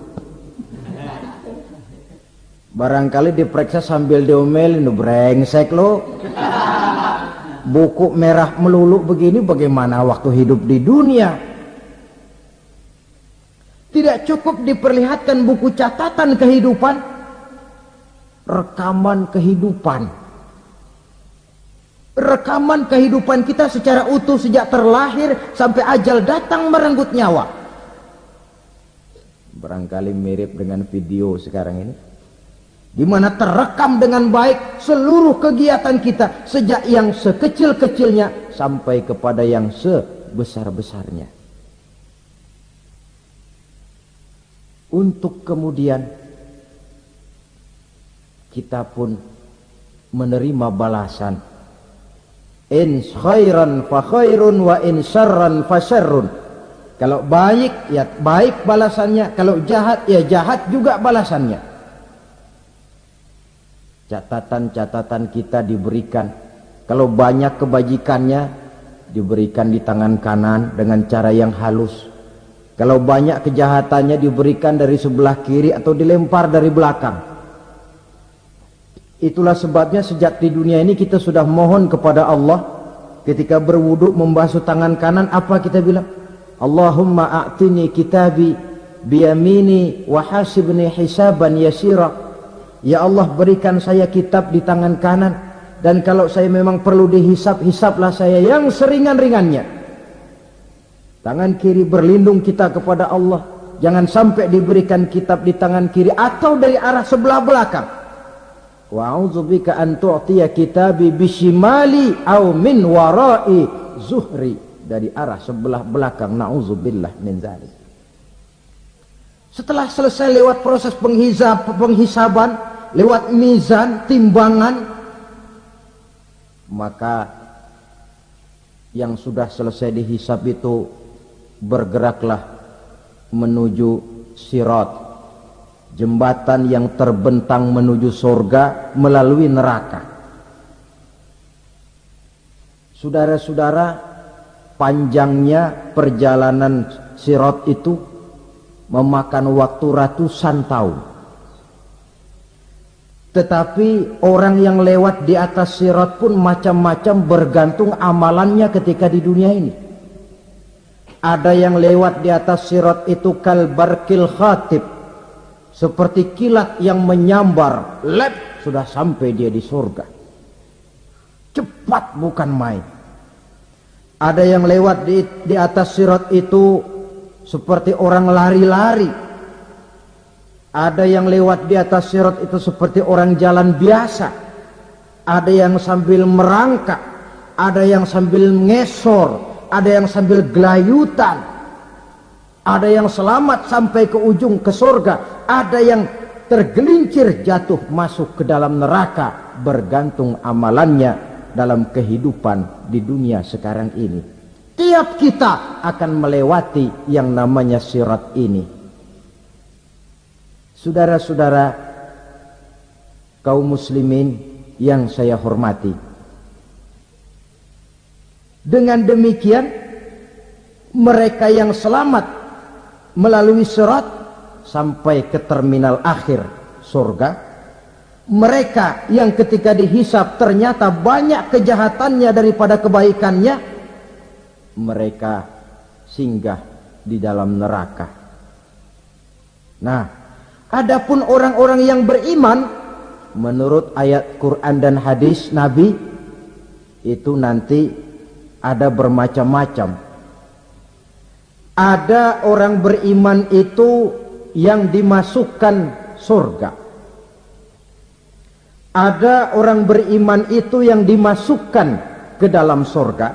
Barangkali diperiksa sambil diomelin, brengsek lo. Buku merah melulu begini, bagaimana waktu hidup di dunia? Tidak cukup diperlihatkan buku catatan kehidupan, rekaman kehidupan. Rekaman kehidupan kita secara utuh sejak terlahir sampai ajal datang merenggut nyawa. Barangkali mirip dengan video sekarang ini, di mana terekam dengan baik seluruh kegiatan kita, sejak yang sekecil-kecilnya sampai kepada yang sebesar-besarnya. Untuk kemudian kita pun menerima balasan. In khairan fa khairun wa in syarran fa syarrun. Kalau baik ya baik balasannya, kalau jahat ya jahat juga balasannya. Catatan-catatan kita diberikan. Kalau banyak kebajikannya diberikan di tangan kanan dengan cara yang halus. Kalau banyak kejahatannya diberikan dari sebelah kiri atau dilempar dari belakang. Itulah sebabnya sejak di dunia ini kita sudah mohon kepada Allah. Ketika berwudu membasuh tangan kanan, apa kita bilang? Allahumma a'tini kitabi biyamini wa hasibni hisaban yasira. Ya Allah, berikan saya kitab di tangan kanan, dan kalau saya memang perlu dihisap, hisaplah saya yang seringan-ringannya. Tangan kiri berlindung kita kepada Allah, jangan sampai diberikan kitab di tangan kiri atau dari arah sebelah belakang. Wa a'udzubika an tu'tiya kitabi bishimali aw min wara'i zuhri, dari arah sebelah belakang. Na'udzubillah min dzalik. Setelah selesai lewat proses penghisaban, lewat mizan, timbangan, maka yang sudah selesai dihisab itu bergeraklah menuju sirat, jembatan yang terbentang menuju surga melalui neraka. Saudara-saudara, panjangnya perjalanan sirat itu memakan waktu ratusan tahun. Tetapi orang yang lewat di atas sirat pun macam-macam, bergantung amalannya ketika di dunia ini. Ada yang lewat di atas sirat itu kal barqil khatib, seperti kilat yang menyambar, lep, sudah sampai dia di surga. Cepat bukan main. Ada yang lewat di atas sirat itu seperti orang lari-lari. Ada yang lewat di atas sirat itu seperti orang jalan biasa. Ada yang sambil merangkak, ada yang sambil ngesor, ada yang sambil gelayutan. Ada yang selamat sampai ke ujung ke surga, ada yang tergelincir jatuh masuk ke dalam neraka, bergantung amalannya dalam kehidupan di dunia sekarang ini. Tiap kita akan melewati yang namanya sirat ini. Saudara-saudara kaum muslimin yang saya hormati, dengan demikian mereka yang selamat melalui sirat sampai ke terminal akhir surga, mereka yang ketika dihisab ternyata banyak kejahatannya daripada kebaikannya, mereka singgah di dalam neraka. Nah, adapun orang-orang yang beriman menurut ayat Quran dan hadis Nabi itu nanti ada bermacam-macam. Ada orang beriman itu yang dimasukkan surga. Ada orang beriman itu yang dimasukkan ke dalam surga.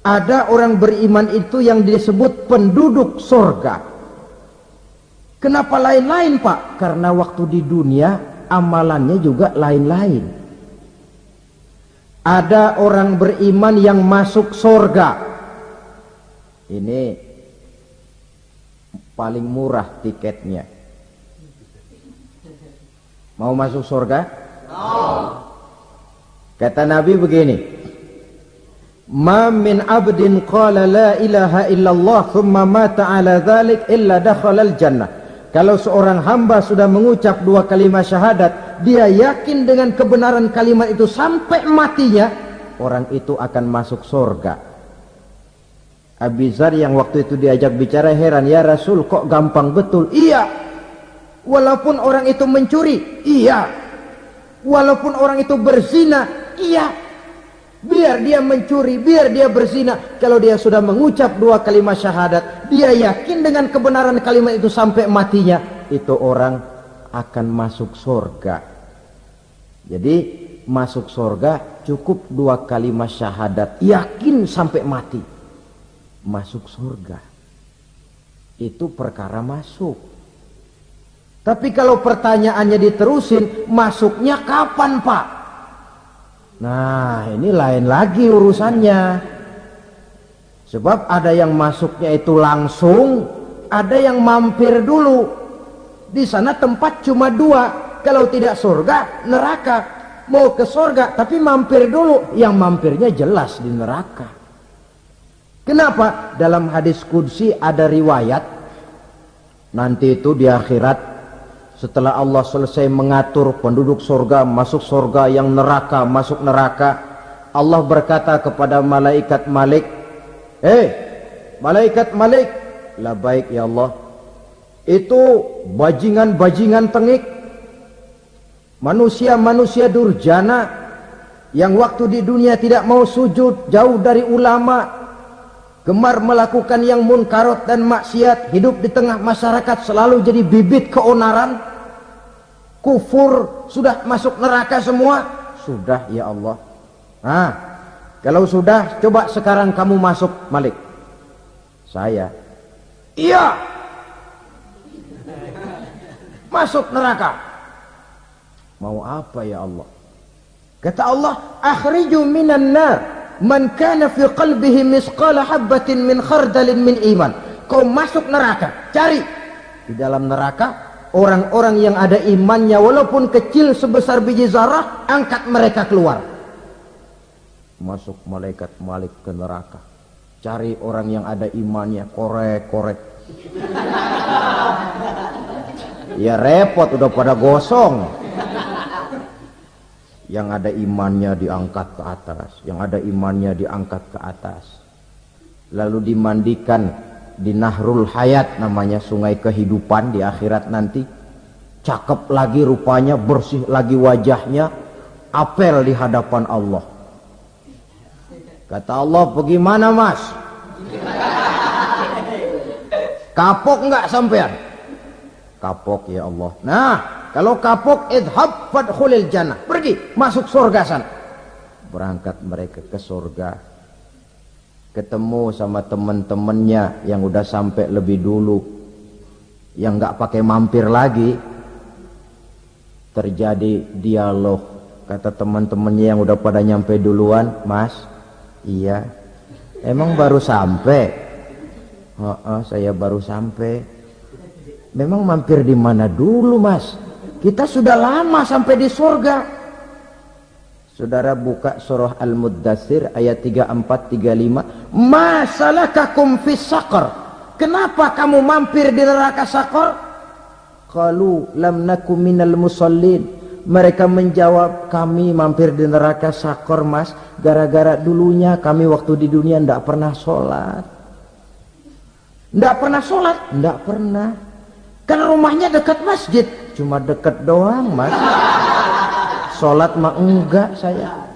Ada orang beriman itu yang disebut penduduk surga. Kenapa lain-lain, Pak? Karena waktu di dunia amalannya juga lain-lain. Ada orang beriman yang masuk surga. Ini paling murah tiketnya. Mau masuk surga? Kata Nabi begini, ma min abdin qala la ilaha illallah thumma mata ala dhalik illa dakhala al-jannah. Kalau seorang hamba sudah mengucap dua kalimat syahadat, dia yakin dengan kebenaran kalimat itu sampai matinya, orang itu akan masuk surga. Abi Dzar yang waktu itu diajak bicara heran, ya Rasul kok gampang betul? Iya, walaupun orang itu mencuri, iya, walaupun orang itu berzina, iya, biar dia mencuri, biar dia berzina, kalau dia sudah mengucap dua kalimat syahadat, dia yakin dengan kebenaran kalimat itu sampai matinya, itu orang akan masuk surga. Jadi masuk surga cukup dua kalimat syahadat, yakin sampai mati, masuk surga. Itu perkara masuk. Tapi kalau pertanyaannya diterusin, masuknya kapan, Pak? Nah, ini lain lagi urusannya. Sebab ada yang masuknya itu langsung, ada yang mampir dulu. Di sana tempat cuma dua, kalau tidak surga, neraka. Mau ke surga tapi mampir dulu, yang mampirnya jelas di neraka. Kenapa? Dalam hadis qudsi ada riwayat, nanti itu di akhirat, setelah Allah selesai mengatur penduduk surga masuk surga, yang neraka masuk neraka, Allah berkata kepada malaikat Malik, malaikat Malik, labaik ya Allah, itu bajingan-bajingan tengik, manusia-manusia durjana yang waktu di dunia tidak mau sujud, jauh dari ulama, gemar melakukan yang munkarat dan maksiat, hidup di tengah masyarakat selalu jadi bibit keonaran, kufur, sudah masuk neraka semua. Sudah ya Allah. Nah, kalau sudah, coba sekarang kamu masuk, Malik. Saya, iya, masuk neraka. Mau apa ya Allah? Kata Allah, akhriju minan nar man kana fi qalbihi misqala habatin min khardalin min iman. Kau masuk neraka, cari di dalam neraka orang-orang yang ada imannya walaupun kecil sebesar biji zarah, angkat mereka keluar. Masuk malaikat Malik ke neraka, cari orang yang ada imannya, korek-korek. Ya repot, udah pada gosong. Yang ada imannya diangkat ke atas, yang ada imannya diangkat ke atas. Lalu dimandikan di Nahrul Hayat, namanya sungai kehidupan di akhirat nanti. Cakep lagi rupanya, bersih lagi wajahnya, apel di hadapan Allah. Kata Allah, bagaimana mas? Kapok nggak sampean? Kapok ya Allah. Nah, kalau kapok, idhab fadkhulil jannah. Pergi, masuk surga sana. Berangkat mereka ke surga. Ketemu sama teman-temannya yang udah sampai lebih dulu. Yang nggak pakai mampir lagi. Terjadi dialog. Kata teman-temannya yang udah pada nyampe duluan, mas, iya. Emang baru sampai? Saya baru sampai. Memang mampir di mana dulu mas? Kita sudah lama sampai di surga. Saudara buka surah Al-Muddatsir ayat 34-35. Ma salakakum fis saqar? Kenapa kamu mampir di neraka Saqar? Qalu lam naku minal musallin. Mereka menjawab, kami mampir di neraka Saqar mas, gara-gara dulunya kami waktu di dunia tidak pernah sholat. Tidak pernah sholat? Tidak pernah. Kan rumahnya dekat masjid. Cuma dekat doang mas. Sholat mah enggak saya.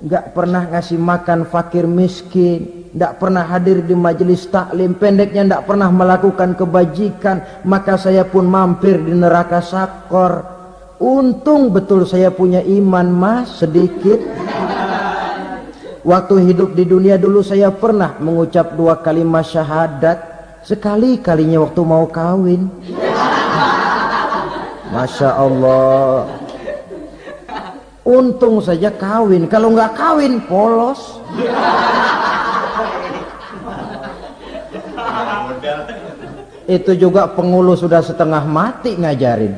Enggak pernah ngasih makan fakir miskin. Tidak pernah hadir di majelis taklim. Pendeknya tidak pernah melakukan kebajikan. Maka saya pun mampir di neraka Saqar. Untung betul saya punya iman mas, sedikit. Waktu hidup di dunia dulu saya pernah mengucap 2 kalimat syahadat. Sekali-kalinya waktu mau kawin. Masya Allah. Untung saja kawin. Kalau nggak kawin polos. Itu juga pengulu sudah setengah mati ngajarin.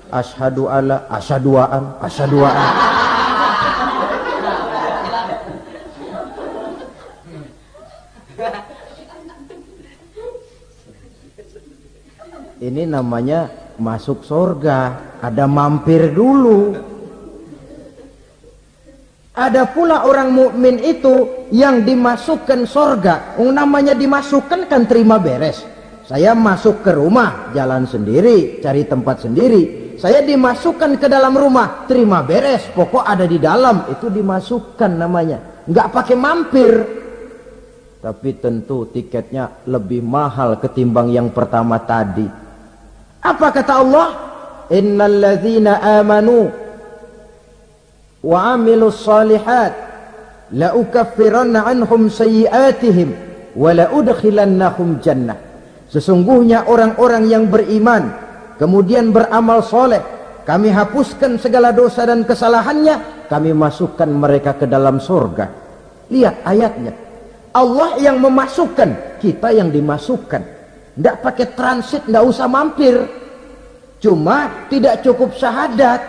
Asyhadu alla, asyaduaan, asyaduaan. Ini namanya masuk surga. Ada mampir dulu. Ada pula orang mukmin itu yang dimasukkan surga. Namanya dimasukkan kan terima beres. Saya masuk ke rumah, jalan sendiri, cari tempat sendiri. Saya dimasukkan ke dalam rumah, terima beres. Pokok ada di dalam, itu dimasukkan namanya. Nggak pakai mampir. Tapi tentu tiketnya lebih mahal ketimbang yang pertama tadi. Apa kata Allah? Innal ladzina amanu wa amilus salihat la ukaffiranna anhum sayyi'atihim wa la udkhilannahum jannah. Sesungguhnya orang-orang yang beriman kemudian beramal soleh, kami hapuskan segala dosa dan kesalahannya, kami masukkan mereka ke dalam surga. Lihat ayatnya. Allah yang memasukkan, kita yang dimasukkan. Tidak pakai transit, tidak usah mampir. Cuma tidak cukup syahadat,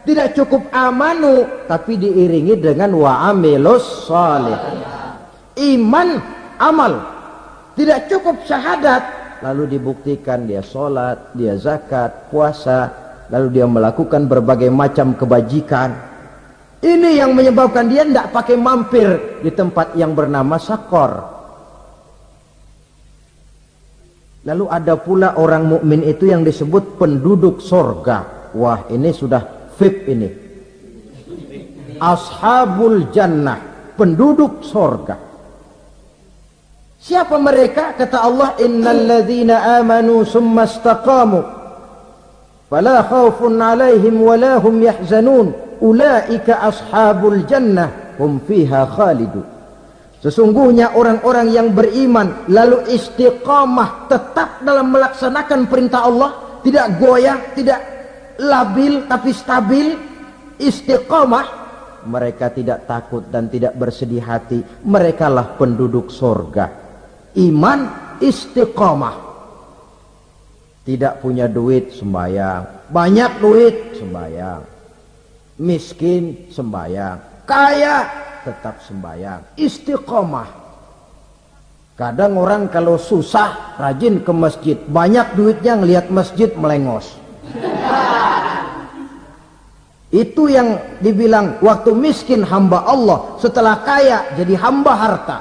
tidak cukup amanu, tapi diiringi dengan wa'amilus salih. Iman, amal. Tidak cukup syahadat, lalu dibuktikan dia sholat, dia zakat, puasa, lalu dia melakukan berbagai macam kebajikan. Ini yang menyebabkan dia tidak pakai mampir di tempat yang bernama Saqar. Lalu ada pula orang mukmin itu yang disebut penduduk sorga. Wah, ini sudah VIP ini. Ashabul jannah, penduduk sorga. Siapa mereka? Kata Allah, innal ladzina amanu summa istaqamu fala khaufun 'alaihim wala hum yahzanun ulaika ashabul jannah hum fiha khalidun. Sesungguhnya orang-orang yang beriman lalu istiqamah, tetap dalam melaksanakan perintah Allah, tidak goyah, tidak labil tapi stabil, istiqamah, mereka tidak takut dan tidak bersedih hati. Merekalah penduduk surga. Iman, istiqamah. Tidak punya duit, sembahyang. Banyak duit, sembahyang. Miskin, sembahyang. Kaya, tetap sembahyang. Istiqamah. Kadang orang kalau susah rajin ke masjid, banyak duitnya ngelihat masjid melengos. Itu yang dibilang waktu miskin hamba Allah, setelah kaya jadi hamba harta.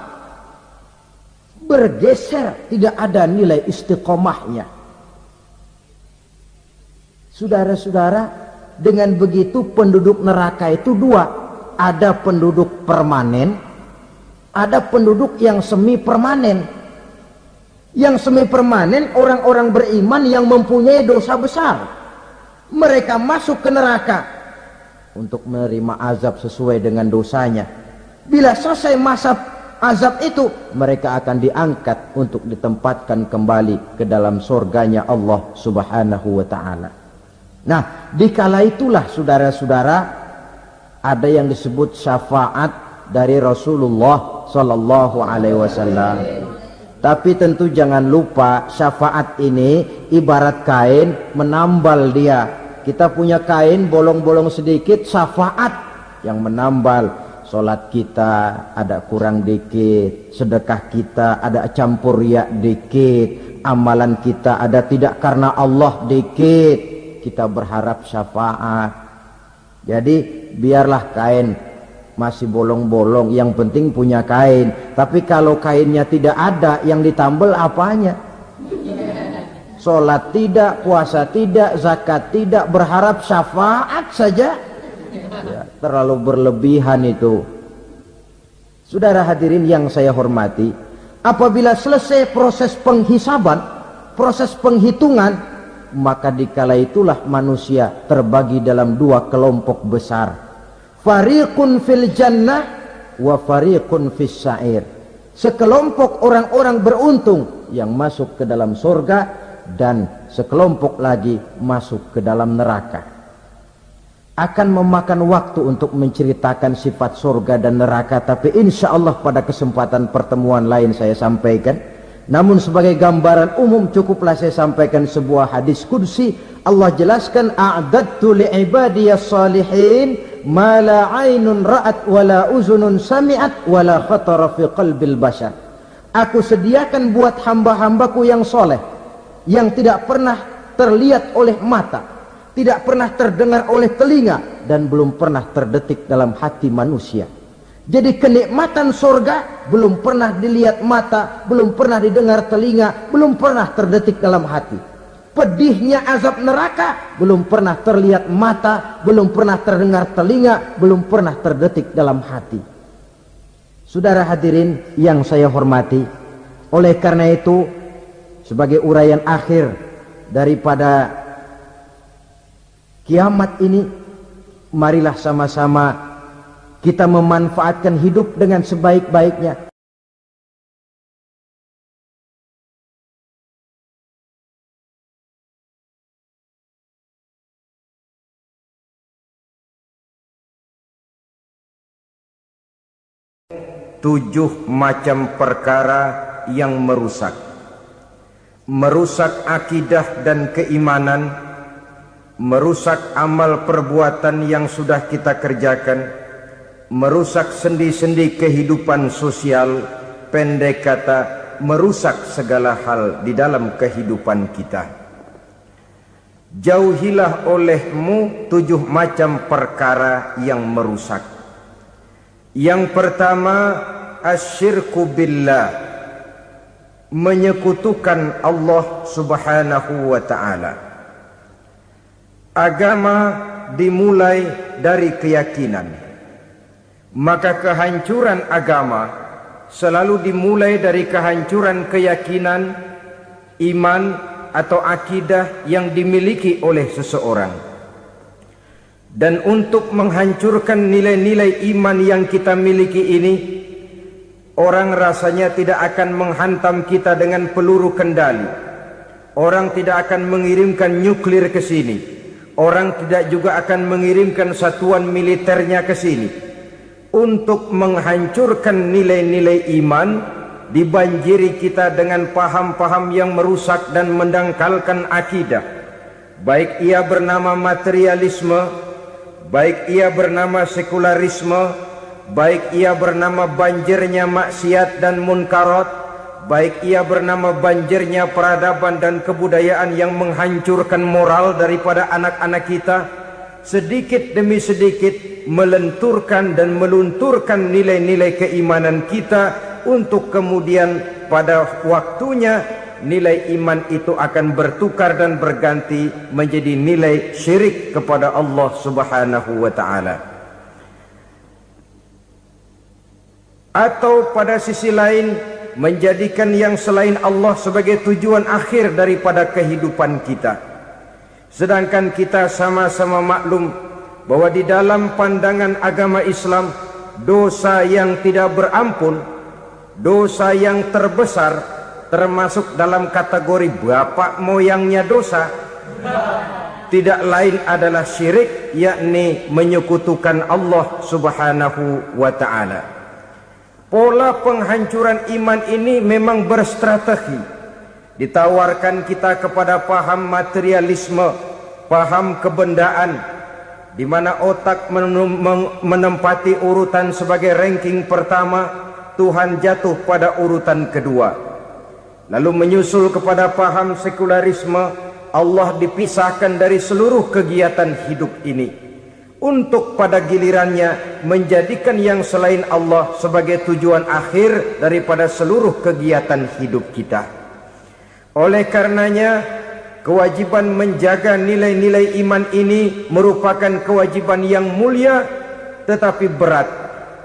Bergeser, tidak ada nilai istiqomahnya. Saudara-saudara, dengan begitu penduduk neraka itu dua. Ada penduduk permanen, ada penduduk yang semi permanen. Yang semi permanen orang-orang beriman yang mempunyai dosa besar. Mereka masuk ke neraka untuk menerima azab sesuai dengan dosanya. Bila selesai masa azab itu, mereka akan diangkat untuk ditempatkan kembali ke dalam surganya Allah Subhanahu wa ta'ala. Nah, dikala itulah saudara-saudara, ada yang disebut syafaat dari Rasulullah sallallahu alaihi wasallam. Tapi tentu jangan lupa, syafaat ini ibarat kain menambal dia. Kita punya kain bolong-bolong sedikit, syafaat yang menambal. Solat kita ada kurang dikit, sedekah kita ada campur riak dikit, amalan kita ada tidak karena Allah dikit, kita berharap syafaat. Jadi biarlah kain masih bolong-bolong, yang penting punya kain. Tapi kalau kainnya tidak ada, yang ditambal apanya? Solat tidak, puasa tidak, zakat tidak, berharap syafaat saja. Ya, terlalu berlebihan itu. Saudara hadirin yang saya hormati, apabila selesai proses penghisaban, proses penghitungan, maka dikala itulah manusia terbagi dalam dua kelompok besar. Fariqun fil jannah wa fariqun fis sa'ir. Sekelompok orang-orang beruntung yang masuk ke dalam surga, dan sekelompok lagi masuk ke dalam neraka. Akan memakan waktu untuk menceritakan sifat surga dan neraka, tapi insya Allah pada kesempatan pertemuan lain saya sampaikan. Namun sebagai gambaran umum cukuplah saya sampaikan sebuah hadis qudsi. Allah jelaskan, a'dadtu li'ibadiyas salihin ma la aynun ra'at wa la uzunun sami'at wa la khatara fi qalbil bashar. Aku sediakan buat hamba-hambaku yang soleh, yang tidak pernah terlihat oleh mata, tidak pernah terdengar oleh telinga, dan belum pernah terdetik dalam hati manusia. Jadi kenikmatan surga belum pernah dilihat mata, belum pernah didengar telinga, belum pernah terdetik dalam hati. Pedihnya azab neraka belum pernah terlihat mata, belum pernah terdengar telinga, belum pernah terdetik dalam hati. Saudara hadirin yang saya hormati, oleh karena itu, sebagai uraian akhir daripada kiamat ini, marilah sama-sama kita memanfaatkan hidup dengan sebaik-baiknya. Tujuh macam perkara yang merusak akidah dan keimanan, merusak amal perbuatan yang sudah kita kerjakan, merusak sendi-sendi kehidupan sosial, pendek kata merusak segala hal di dalam kehidupan kita. Jauhilah olehmu tujuh macam perkara yang merusak. Yang pertama, asyirku billah, menyekutukan Allah Subhanahu wa ta'ala. Agama dimulai dari keyakinan, maka kehancuran agama selalu dimulai dari kehancuran keyakinan, iman atau akidah yang dimiliki oleh seseorang. Dan untuk menghancurkan nilai-nilai iman yang kita miliki ini, orang rasanya tidak akan menghantam kita dengan peluru kendali. Orang tidak akan mengirimkan nuklir ke sini. Orang tidak juga akan mengirimkan satuan militernya ke sini. Untuk menghancurkan nilai-nilai iman, dibanjiri kita dengan paham-paham yang merusak dan mendangkalkan akidah. Baik ia bernama materialisme, baik ia bernama sekularisme, baik ia bernama banjirnya maksiat dan munkarat, baik ia bernama banjirnya peradaban dan kebudayaan yang menghancurkan moral daripada anak-anak kita, sedikit demi sedikit melenturkan dan melunturkan nilai-nilai keimanan kita, untuk kemudian pada waktunya nilai iman itu akan bertukar dan berganti menjadi nilai syirik kepada Allah Subhanahu wa taala. Atau pada sisi lain menjadikan yang selain Allah sebagai tujuan akhir daripada kehidupan kita. Sedangkan kita sama-sama maklum bahwa di dalam pandangan agama Islam, dosa yang tidak berampun, dosa yang terbesar, termasuk dalam kategori bapak moyangnya dosa, tidak lain adalah syirik, yakni menyekutukan Allah Subhanahu wa ta'ala. Pola penghancuran iman ini memang berstrategi. Ditawarkan kita kepada paham materialisme, paham kebendaan, di mana otak menempati urutan sebagai ranking pertama, Tuhan jatuh pada urutan kedua. Lalu menyusul kepada paham sekularisme, Allah dipisahkan dari seluruh kegiatan hidup ini, untuk pada gilirannya menjadikan yang selain Allah sebagai tujuan akhir daripada seluruh kegiatan hidup kita. Oleh karenanya, kewajiban menjaga nilai-nilai iman ini merupakan kewajiban yang mulia tetapi berat,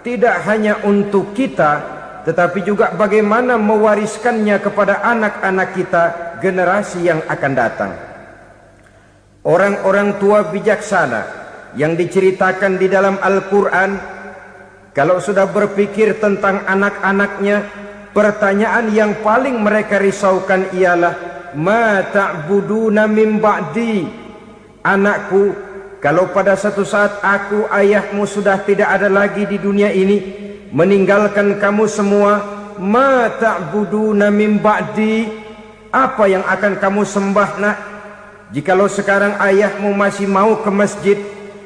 tidak hanya untuk kita, tetapi juga bagaimana mewariskannya kepada anak-anak kita, generasi yang akan datang. Orang-orang tua bijaksana yang diceritakan di dalam Al-Quran, kalau sudah berpikir tentang anak-anaknya, pertanyaan yang paling mereka risaukan ialah, ma ta'buduna min ba'di. Anakku, kalau pada satu saat aku, ayahmu sudah tidak ada lagi di dunia ini, meninggalkan kamu semua, ma ta'buduna min ba'di, apa yang akan kamu sembah nak? Jikalau sekarang ayahmu masih mau ke masjid,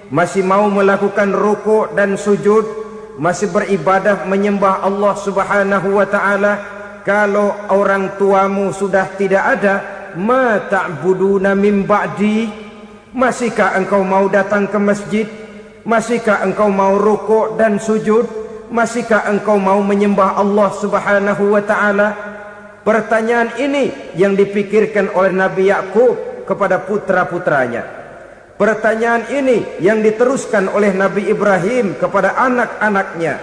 masih mau melakukan rukuk dan sujud, masih beribadah menyembah Allah Subhanahu wa ta'ala, kalau orang tuamu sudah tidak ada, ma ta'buduna min ba'di, masihkah engkau mau datang ke masjid? Masihkah engkau mau rukuk dan sujud? Masihkah engkau mau menyembah Allah Subhanahu wa ta'ala? Pertanyaan ini yang dipikirkan oleh Nabi Yakub kepada putra-putranya. Pertanyaan ini yang diteruskan oleh Nabi Ibrahim kepada anak-anaknya.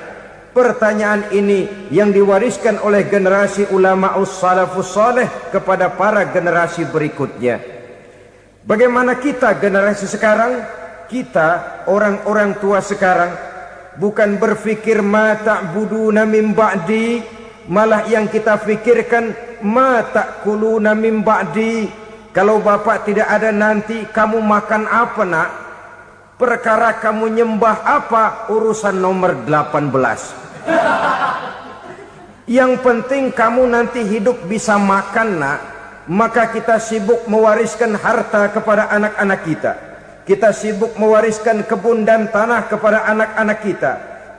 Pertanyaan ini yang diwariskan oleh generasi ulama'us salafus saleh kepada para generasi berikutnya. Bagaimana kita generasi sekarang? Kita orang-orang tua sekarang bukan berfikir ma ta'buduna min ba'di, malah yang kita fikirkan ma ta'kuluna min ba'di. Kalau bapak tidak ada nanti kamu makan apa nak? Perkara kamu nyembah apa, urusan nomor 18. Yang penting kamu nanti hidup bisa makan nak. Maka kita sibuk mewariskan harta kepada anak-anak kita. Kita sibuk mewariskan kebun dan tanah kepada anak-anak kita.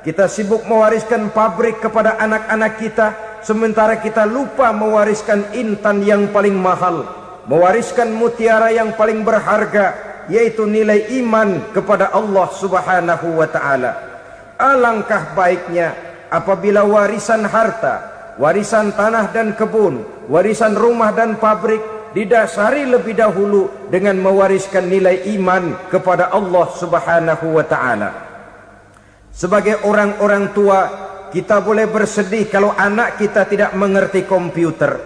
Kita sibuk mewariskan pabrik kepada anak-anak kita, sementara kita lupa mewariskan intan yang paling mahal, mewariskan mutiara yang paling berharga, yaitu nilai iman kepada Allah Subhanahu wa ta'ala. Alangkah baiknya apabila warisan harta, warisan tanah dan kebun, warisan rumah dan pabrik didasari lebih dahulu dengan mewariskan nilai iman kepada Allah Subhanahu wa ta'ala. Sebagai orang-orang tua, kita boleh bersedih kalau anak kita tidak mengerti komputer.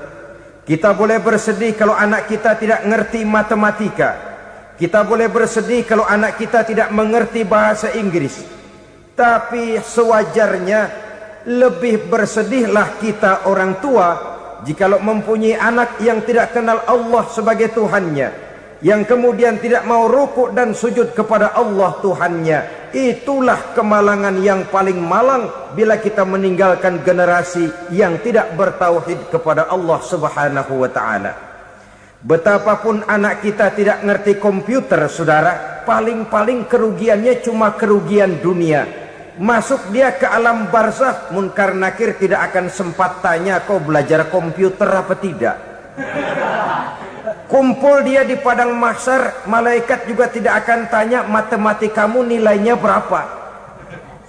Kita boleh bersedih kalau anak kita tidak mengerti matematika. Kita boleh bersedih kalau anak kita tidak mengerti bahasa Inggris. Tapi sewajarnya lebih bersedihlah kita orang tua jikalau mempunyai anak yang tidak kenal Allah sebagai Tuhannya, yang kemudian tidak mau rukuk dan sujud kepada Allah Tuhannya. Itulah kemalangan yang paling malang bila kita meninggalkan generasi yang tidak bertauhid kepada Allah Subhanahu wa ta'ala. Betapapun anak kita tidak ngerti komputer, saudara, paling-paling kerugiannya cuma kerugian dunia. Masuk dia ke alam barzakh, munkar nakir tidak akan sempat tanya kau belajar komputer apa tidak. Kumpul dia di padang mahsyar, malaikat juga tidak akan tanya matematikamu nilainya berapa.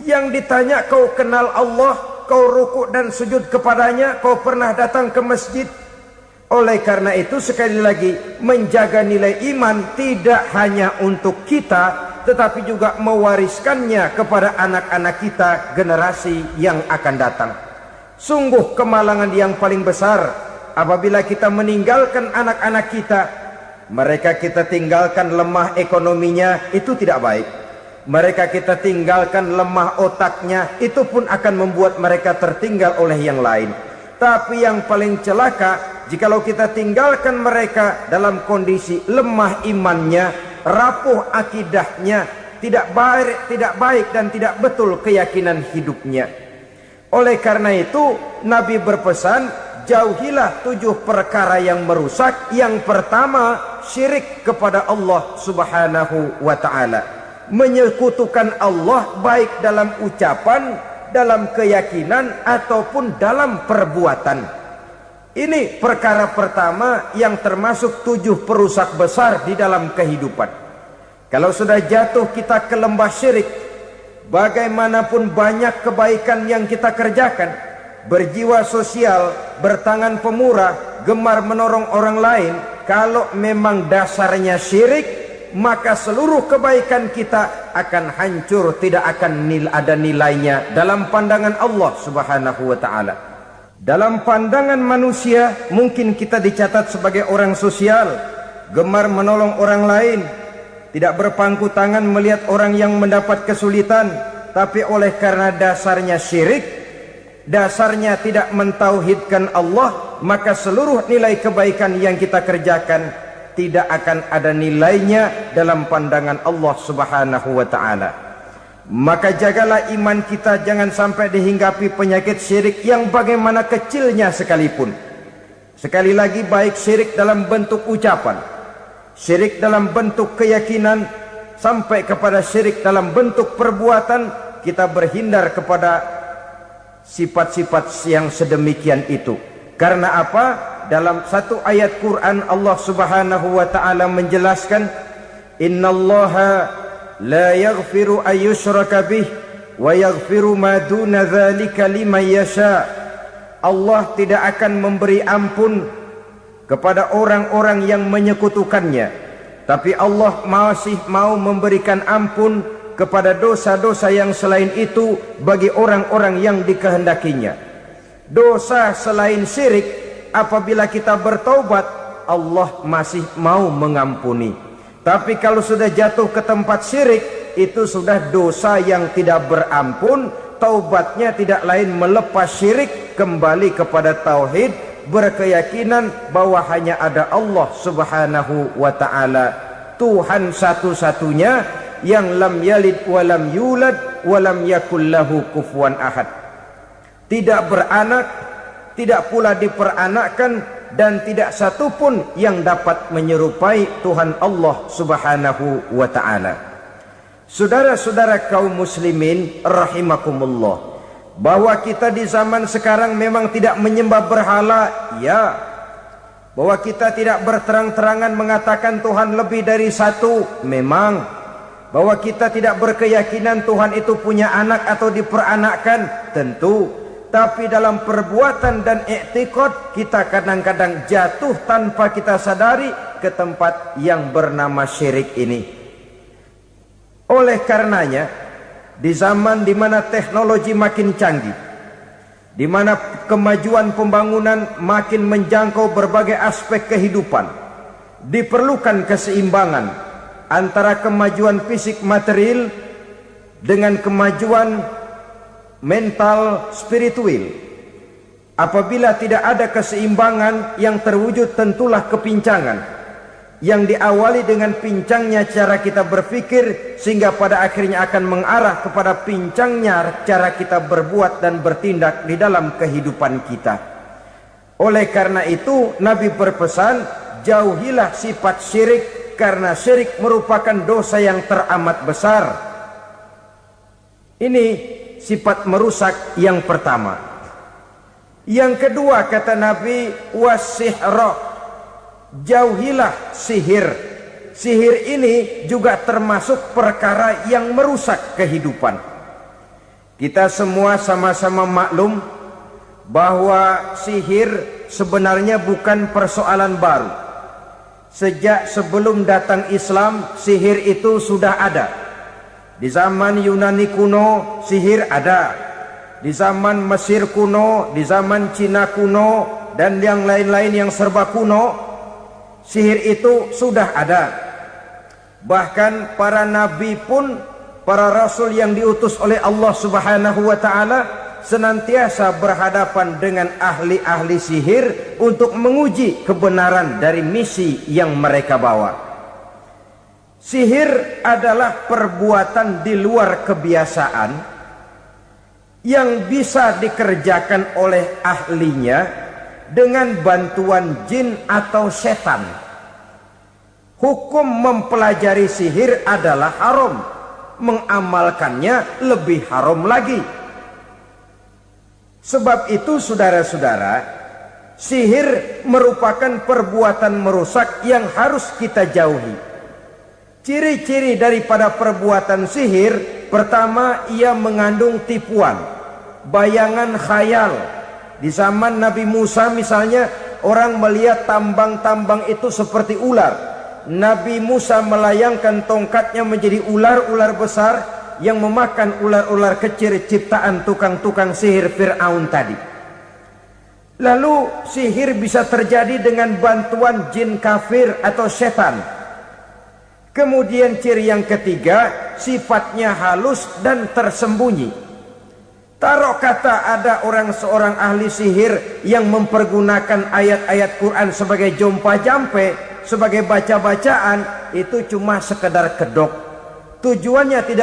Yang ditanya, kau kenal Allah, kau rukuk dan sujud kepadanya, kau pernah datang ke masjid. Oleh karena itu sekali lagi, menjaga nilai iman tidak hanya untuk kita, tetapi juga mewariskannya kepada anak-anak kita, generasi yang akan datang. Sungguh kemalangan yang paling besar apabila kita meninggalkan anak-anak kita. Mereka kita tinggalkan lemah ekonominya, itu tidak baik. Mereka kita tinggalkan lemah otaknya, itu pun akan membuat mereka tertinggal oleh yang lain. Tapi yang paling celaka, jikalau kita tinggalkan mereka dalam kondisi lemah imannya, rapuh akidahnya, tidak baik dan tidak betul keyakinan hidupnya. Oleh karena itu Nabi berpesan, jauhilah 7 perkara yang merusak. Yang pertama, syirik kepada Allah subhanahu wa ta'ala. Menyekutukan Allah baik dalam ucapan, dalam keyakinan, ataupun dalam perbuatan. Ini perkara pertama yang termasuk 7 perusak besar di dalam kehidupan. Kalau sudah jatuh kita ke lembah syirik, bagaimanapun banyak kebaikan yang kita kerjakan, berjiwa sosial, bertangan pemurah, gemar menolong orang lain, kalau memang dasarnya syirik, maka seluruh kebaikan kita akan hancur, tidak akan ada nilainya dalam pandangan Allah subhanahu wa ta'ala. Dalam pandangan manusia, mungkin kita dicatat sebagai orang sosial, gemar menolong orang lain, tidak berpangku tangan melihat orang yang mendapat kesulitan. Tapi oleh karena dasarnya syirik, dasarnya tidak mentauhidkan Allah, maka seluruh nilai kebaikan yang kita kerjakan tidak akan ada nilainya dalam pandangan Allah subhanahu wa ta'ala. Maka jagalah iman kita, jangan sampai dihinggapi penyakit syirik yang bagaimana kecilnya sekalipun. Sekali lagi, baik syirik dalam bentuk ucapan, syirik dalam bentuk keyakinan, sampai kepada syirik dalam bentuk perbuatan, kita berhindar kepada sifat-sifat yang sedemikian itu. Karena apa? Dalam satu ayat Quran Allah subhanahu wa ta'ala menjelaskan, innallaha la yaghfiru ayyushraka bih wa yaghfiru ma duna dzalika liman yasha. Allah tidak akan memberi ampun kepada orang-orang yang menyekutukannya, tapi Allah masih mau memberikan ampun kepada dosa-dosa yang selain itu bagi orang-orang yang dikehendakinya. Dosa selain syirik, apabila kita bertaubat, Allah masih mau mengampuni. Tapi kalau sudah jatuh ke tempat syirik, itu sudah dosa yang tidak berampun. Taubatnya tidak lain melepas syirik, kembali kepada tauhid, berkeyakinan bahwa hanya ada Allah subhanahu wa ta'ala, Tuhan satu-satunya, yang lam yalid walam yulad walam yakul lahu kufuwan ahad. Tidak beranak, tidak pula diperanakkan, dan tidak satupun yang dapat menyerupai Tuhan Allah subhanahu wa ta'ala. Saudara-saudara kaum muslimin rahimakumullah, bahwa kita di zaman sekarang memang tidak menyembah berhala, ya. Bahwa kita tidak berterang-terangan mengatakan Tuhan lebih dari satu, memang. Bahwa kita tidak berkeyakinan Tuhan itu punya anak atau diperanakkan, tentu. Tapi dalam perbuatan dan i'tiqad, kita kadang-kadang jatuh tanpa kita sadari ke tempat yang bernama syirik ini. Oleh karenanya, di zaman di mana teknologi makin canggih, di mana kemajuan pembangunan makin menjangkau berbagai aspek kehidupan, diperlukan keseimbangan antara kemajuan fisik material dengan kemajuan mental spiritual. Apabila tidak ada keseimbangan, yang terwujud tentulah kepincangan, yang diawali dengan pincangnya cara kita berpikir, sehingga pada akhirnya akan mengarah kepada pincangnya cara kita berbuat dan bertindak di dalam kehidupan kita. Oleh karena itu Nabi berpesan, jauhilah sifat syirik, karena syirik merupakan dosa yang teramat besar. Ini sifat merusak yang pertama. Yang kedua, kata Nabi, wasihra, jauhilah sihir. Sihir ini juga termasuk perkara yang merusak kehidupan. Kita semua sama-sama maklum bahwa sihir sebenarnya bukan persoalan baru. Sejak sebelum datang Islam, sihir itu sudah ada. Di zaman Yunani kuno, sihir ada. Di zaman Mesir kuno, di zaman Cina kuno, dan yang lain-lain yang serba kuno, sihir itu sudah ada. Bahkan para nabi pun, para rasul yang diutus oleh Allah Subhanahu wa ta'ala, senantiasa berhadapan dengan ahli-ahli sihir untuk menguji kebenaran dari misi yang mereka bawa. Sihir adalah perbuatan di luar kebiasaan yang bisa dikerjakan oleh ahlinya dengan bantuan jin atau setan. Hukum mempelajari sihir adalah haram, mengamalkannya lebih haram lagi. Sebab itu saudara-saudara, sihir merupakan perbuatan merusak yang harus kita jauhi. Ciri-ciri daripada perbuatan sihir, pertama, ia mengandung tipuan, bayangan khayal. Di zaman Nabi Musa misalnya, orang melihat tambang-tambang itu seperti ular. Nabi Musa melayangkan tongkatnya menjadi ular-ular besar yang memakan ular-ular kecil ciptaan tukang-tukang sihir Fir'aun tadi. Lalu sihir bisa terjadi dengan bantuan jin kafir atau setan. Kemudian ciri yang ketiga, sifatnya halus dan tersembunyi. Taruh kata ada seorang ahli sihir yang mempergunakan ayat-ayat Quran sebagai jompa-jampe, sebagai baca-bacaan, itu cuma sekedar kedok. Tujuannya tidak